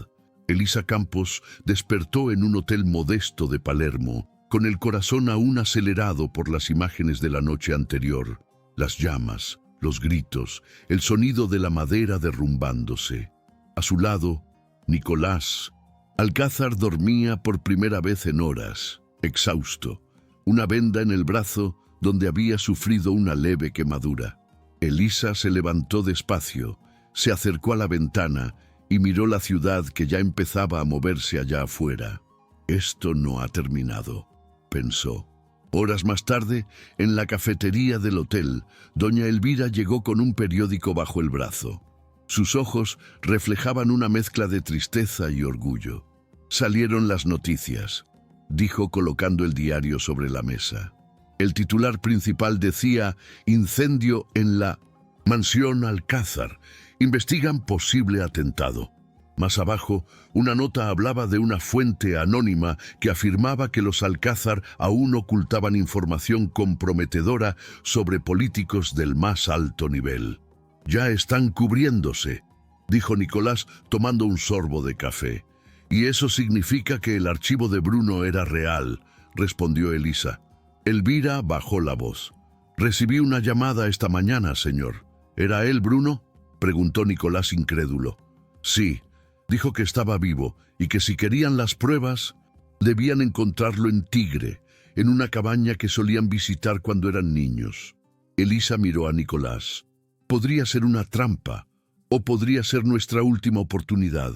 [SPEAKER 1] Elisa Campos despertó en un hotel modesto de Palermo, con el corazón aún acelerado por las imágenes de la noche anterior, las llamas, los gritos, el sonido de la madera derrumbándose. A su lado, Nicolás. Alcázar dormía por primera vez en horas, exhausto, una venda en el brazo donde había sufrido una leve quemadura. Elisa se levantó despacio, se acercó a la ventana y miró la ciudad que ya empezaba a moverse allá afuera. Esto no ha terminado, pensó. Horas más tarde, en la cafetería del hotel, doña Elvira llegó con un periódico bajo el brazo. Sus ojos reflejaban una mezcla de tristeza y orgullo. Salieron las noticias, dijo colocando el diario sobre la mesa. El titular principal decía: incendio en la mansión Alcázar. Investigan posible atentado. Más abajo, una nota hablaba de una fuente anónima que afirmaba que los Alcázar aún ocultaban información comprometedora sobre políticos del más alto nivel. Ya están cubriéndose, dijo Nicolás tomando un sorbo de café. Y eso significa que el archivo de Bruno era real, respondió Elisa. Elvira bajó la voz. Recibí una llamada esta mañana, señor. ¿Era él, Bruno?, preguntó Nicolás incrédulo. Sí, dijo que estaba vivo y que si querían las pruebas, debían encontrarlo en Tigre, en una cabaña que solían visitar cuando eran niños. Elisa miró a Nicolás. Podría ser una trampa, o podría ser nuestra última oportunidad.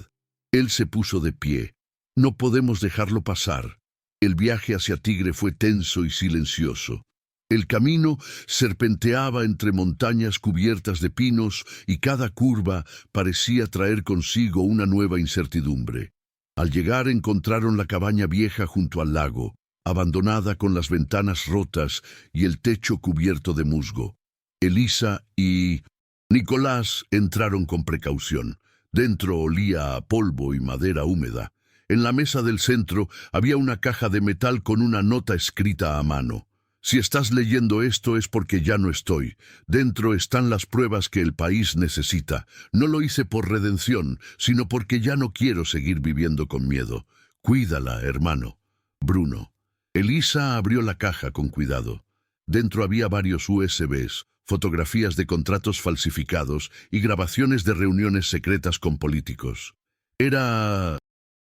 [SPEAKER 1] Él se puso de pie. No podemos dejarlo pasar. El viaje hacia Tigre fue tenso y silencioso. El camino serpenteaba entre montañas cubiertas de pinos y cada curva parecía traer consigo una nueva incertidumbre. Al llegar encontraron la cabaña vieja junto al lago, abandonada con las ventanas rotas y el techo cubierto de musgo. Elisa y Nicolás entraron con precaución. Dentro olía a polvo y madera húmeda. En la mesa del centro había una caja de metal con una nota escrita a mano. Si estás leyendo esto es porque ya no estoy. Dentro están las pruebas que el país necesita. No lo hice por redención, sino porque ya no quiero seguir viviendo con miedo. Cuídala, hermano. Bruno. Elisa abrió la caja con cuidado. Dentro había varios USBs, fotografías de contratos falsificados y grabaciones de reuniones secretas con políticos. Era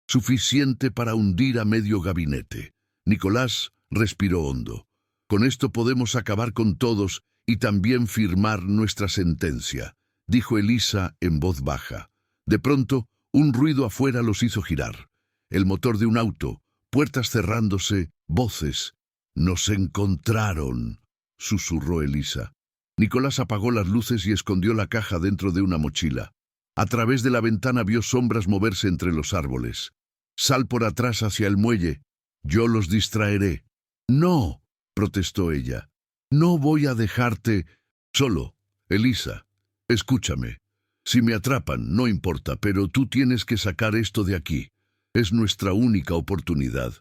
[SPEAKER 1] suficiente para hundir a medio gabinete. Nicolás respiró hondo. Con esto podemos acabar con todos y también firmar nuestra sentencia, dijo Elisa en voz baja. De pronto, un ruido afuera los hizo girar. El motor de un auto, puertas cerrándose, voces. Nos encontraron, susurró Elisa. Nicolás apagó las luces y escondió la caja dentro de una mochila. A través de la ventana vio sombras moverse entre los árboles. «Sal por atrás hacia el muelle. Yo los distraeré». «No», protestó ella. «No voy a dejarte solo. Elisa, escúchame. Si me atrapan, no importa, pero tú tienes que sacar esto de aquí. Es nuestra única oportunidad».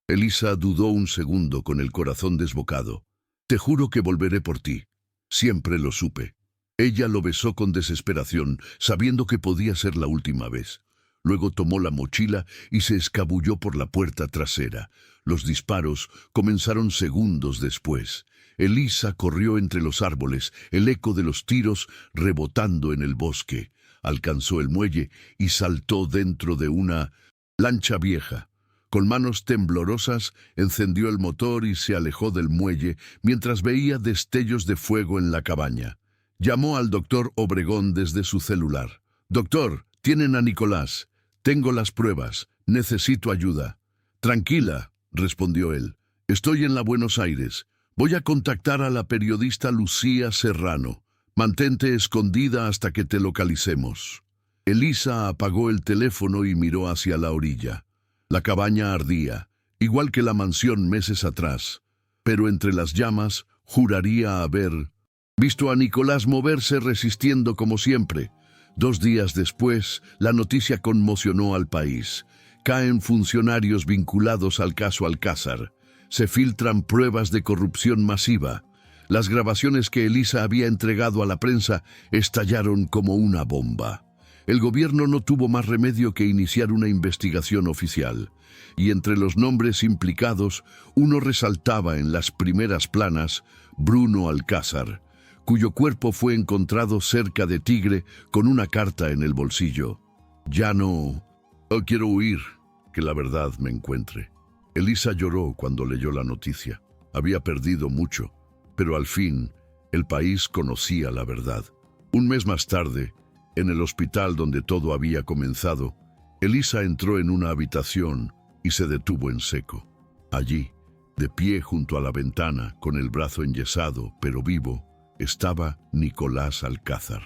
[SPEAKER 1] Elisa dudó un segundo con el corazón desbocado. «Te juro que volveré por ti. Siempre lo supe». Ella lo besó con desesperación, sabiendo que podía ser la última vez. Luego tomó la mochila y se escabulló por la puerta trasera. Los disparos comenzaron segundos después. Elisa corrió entre los árboles, el eco de los tiros rebotando en el bosque. Alcanzó el muelle y saltó dentro de una lancha vieja. Con manos temblorosas, encendió el motor y se alejó del muelle mientras veía destellos de fuego en la cabaña. Llamó al doctor Obregón desde su celular. «Doctor, tienen a Nicolás. Tengo las pruebas. Necesito ayuda». «Tranquila», respondió él. «Estoy en la Buenos Aires. Voy a contactar a la periodista Lucía Serrano. Mantente escondida hasta que te localicemos». Elisa apagó el teléfono y miró hacia la orilla. La cabaña ardía, igual que la mansión meses atrás, pero entre las llamas juraría haber visto a Nicolás moverse resistiendo como siempre. 2 días después, la noticia conmocionó al país. Caen funcionarios vinculados al caso Alcázar. Se filtran pruebas de corrupción masiva. Las grabaciones que Elisa había entregado a la prensa estallaron como una bomba. El gobierno no tuvo más remedio que iniciar una investigación oficial, y entre los nombres implicados, uno resaltaba en las primeras planas: Bruno Alcázar, cuyo cuerpo fue encontrado cerca de Tigre con una carta en el bolsillo. «Ya no quiero huir, que la verdad me encuentre». Elisa lloró cuando leyó la noticia. Había perdido mucho, pero al fin el país conocía la verdad. Un mes más tarde, en el hospital donde todo había comenzado, Elisa entró en una habitación y se detuvo en seco. Allí, de pie junto a la ventana, con el brazo enyesado pero vivo, estaba Nicolás Alcázar.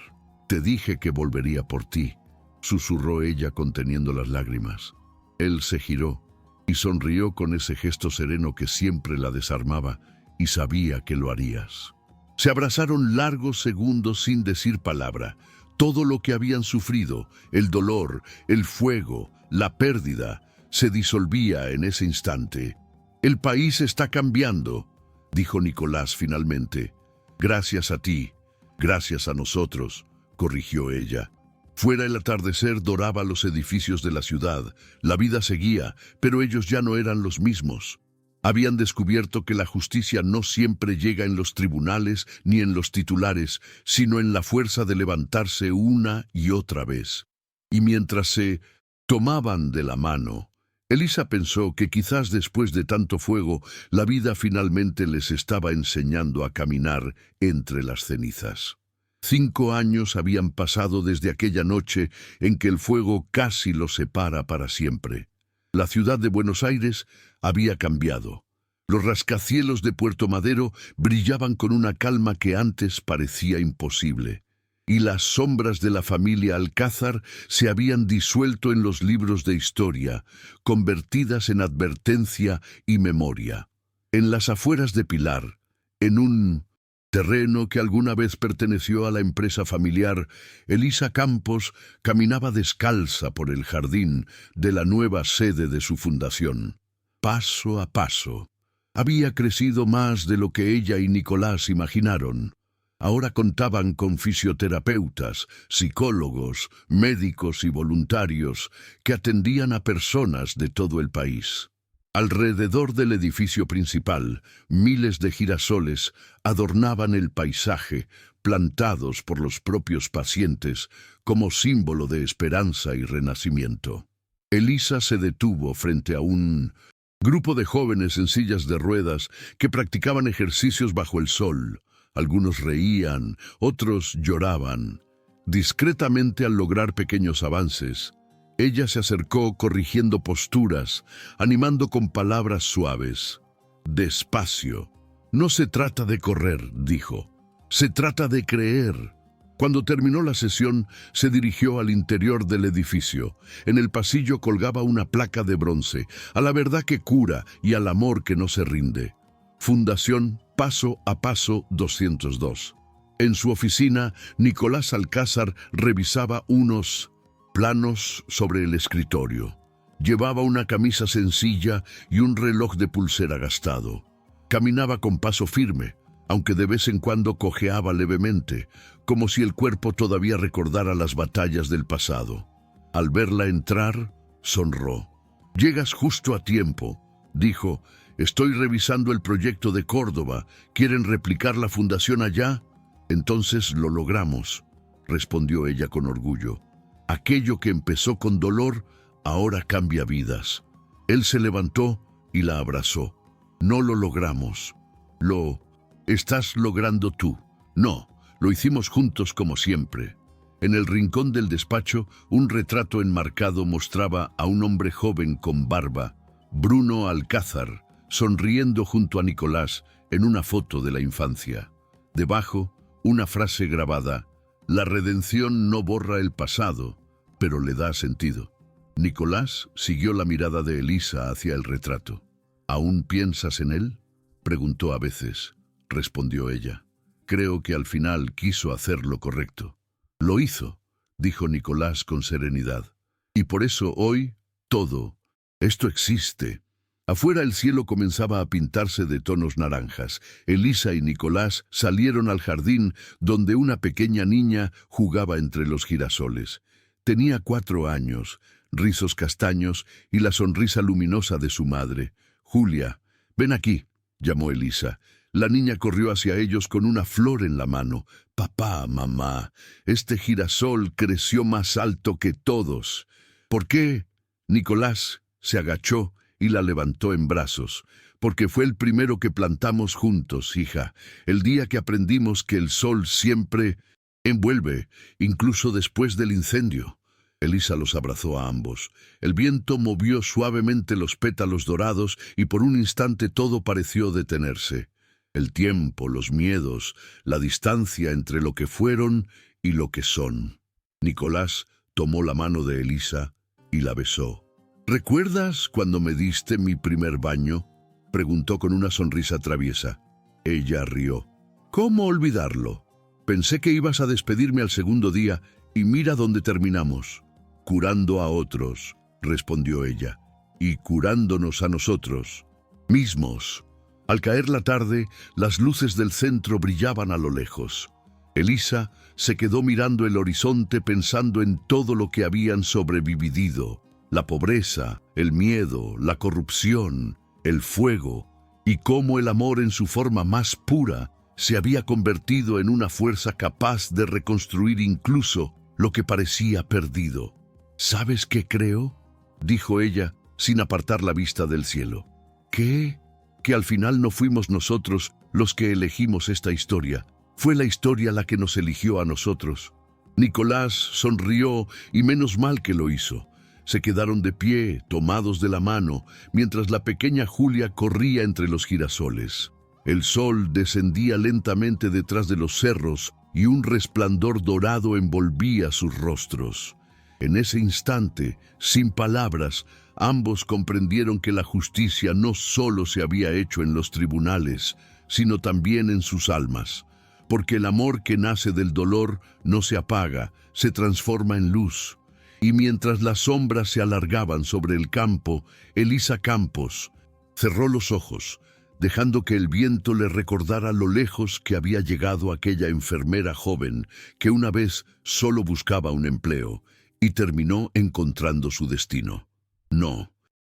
[SPEAKER 1] «Te dije que volvería por ti», susurró ella conteniendo las lágrimas. Él se giró y sonrió con ese gesto sereno que siempre la desarmaba, y sabía que lo harías. Se abrazaron largos segundos sin decir palabra. Todo lo que habían sufrido, el dolor, el fuego, la pérdida, se disolvía en ese instante. «El país está cambiando», dijo Nicolás finalmente. «Gracias a ti, gracias a nosotros», corrigió ella. Fuera el atardecer doraba los edificios de la ciudad. La vida seguía, pero ellos ya no eran los mismos. Habían descubierto que la justicia no siempre llega en los tribunales ni en los titulares, sino en la fuerza de levantarse una y otra vez. Y mientras se tomaban de la mano, Elisa pensó que quizás después de tanto fuego, la vida finalmente les estaba enseñando a caminar entre las cenizas. 5 años habían pasado desde aquella noche en que el fuego casi los separa para siempre. La ciudad de Buenos Aires había cambiado. Los rascacielos de Puerto Madero brillaban con una calma que antes parecía imposible. Y las sombras de la familia Alcázar se habían disuelto en los libros de historia, convertidas en advertencia y memoria. En las afueras de Pilar, en un terreno que alguna vez perteneció a la empresa familiar, Elisa Campos caminaba descalza por el jardín de la nueva sede de su fundación. Paso a paso, había crecido más de lo que ella y Nicolás imaginaron. Ahora contaban con fisioterapeutas, psicólogos, médicos y voluntarios que atendían a personas de todo el país. Alrededor del edificio principal, miles de girasoles adornaban el paisaje, plantados por los propios pacientes como símbolo de esperanza y renacimiento. Elisa se detuvo frente a un grupo de jóvenes en sillas de ruedas que practicaban ejercicios bajo el sol. Algunos reían, otros lloraban. Discretamente, al lograr pequeños avances, ella se acercó corrigiendo posturas, animando con palabras suaves. «Despacio. No se trata de correr», dijo. Se trata de creer. Cuando terminó la sesión, se dirigió al interior del edificio. En el pasillo colgaba una placa de bronce, a la verdad que cura y al amor que no se rinde. Fundación Paso a Paso 202. En su oficina, Nicolás Alcázar revisaba unos planos sobre el escritorio. Llevaba una camisa sencilla y un reloj de pulsera gastado. Caminaba con paso firme, aunque de vez en cuando cojeaba levemente, como si el cuerpo todavía recordara las batallas del pasado. Al verla entrar, sonrió. «Llegas justo a tiempo», dijo. «Estoy revisando el proyecto de Córdoba. ¿Quieren replicar la fundación allá?» «Entonces lo logramos», respondió ella con orgullo. «Aquello que empezó con dolor, ahora cambia vidas». Él se levantó y la abrazó. «No lo logramos. Lo estás logrando tú». «No, lo hicimos juntos como siempre». En el rincón del despacho, un retrato enmarcado mostraba a un hombre joven con barba, Bruno Alcázar, sonriendo junto a Nicolás en una foto de la infancia. Debajo, una frase grabada: «La redención no borra el pasado, pero le da sentido». Nicolás siguió la mirada de Elisa hacia el retrato. «¿Aún piensas en él?», preguntó. «A veces», respondió ella. «Creo que al final quiso hacer lo correcto». «Lo hizo», dijo Nicolás con serenidad. «Y por eso hoy, todo esto existe». Afuera el cielo comenzaba a pintarse de tonos naranjas. Elisa y Nicolás salieron al jardín donde una pequeña niña jugaba entre los girasoles. Tenía 4 años, rizos castaños y la sonrisa luminosa de su madre. «Julia, ven aquí», llamó Elisa. La niña corrió hacia ellos con una flor en la mano. «Papá, mamá, este girasol creció más alto que todos». «¿Por qué?» Nicolás se agachó y la levantó en brazos. «Porque fue el primero que plantamos juntos, hija. El día que aprendimos que el sol siempre envuelve, incluso después del incendio». Elisa los abrazó a ambos. El viento movió suavemente los pétalos dorados y por un instante todo pareció detenerse. El tiempo, los miedos, la distancia entre lo que fueron y lo que son. Nicolás tomó la mano de Elisa y la besó. «¿Recuerdas cuando me diste mi primer baño?», preguntó con una sonrisa traviesa. Ella rió. «¿Cómo olvidarlo? Pensé que ibas a despedirme al segundo día y mira dónde terminamos». «Curando a otros», respondió ella, «y curándonos a nosotros mismos». Al caer la tarde, las luces del centro brillaban a lo lejos. Elisa se quedó mirando el horizonte pensando en todo lo que habían sobrevivido: la pobreza, el miedo, la corrupción, el fuego, y cómo el amor en su forma más pura se había convertido en una fuerza capaz de reconstruir incluso lo que parecía perdido. «¿Sabes qué creo?», dijo ella, sin apartar la vista del cielo. «¿Qué?». «Que al final no fuimos nosotros los que elegimos esta historia. Fue la historia la que nos eligió a nosotros». Nicolás sonrió y menos mal que lo hizo. Se quedaron de pie, tomados de la mano, mientras la pequeña Julia corría entre los girasoles. El sol descendía lentamente detrás de los cerros y un resplandor dorado envolvía sus rostros. En ese instante, sin palabras, ambos comprendieron que la justicia no solo se había hecho en los tribunales, sino también en sus almas, porque el amor que nace del dolor no se apaga, se transforma en luz. Y mientras las sombras se alargaban sobre el campo, Elisa Campos cerró los ojos, dejando que el viento le recordara lo lejos que había llegado aquella enfermera joven que una vez solo buscaba un empleo y terminó encontrando su destino. No,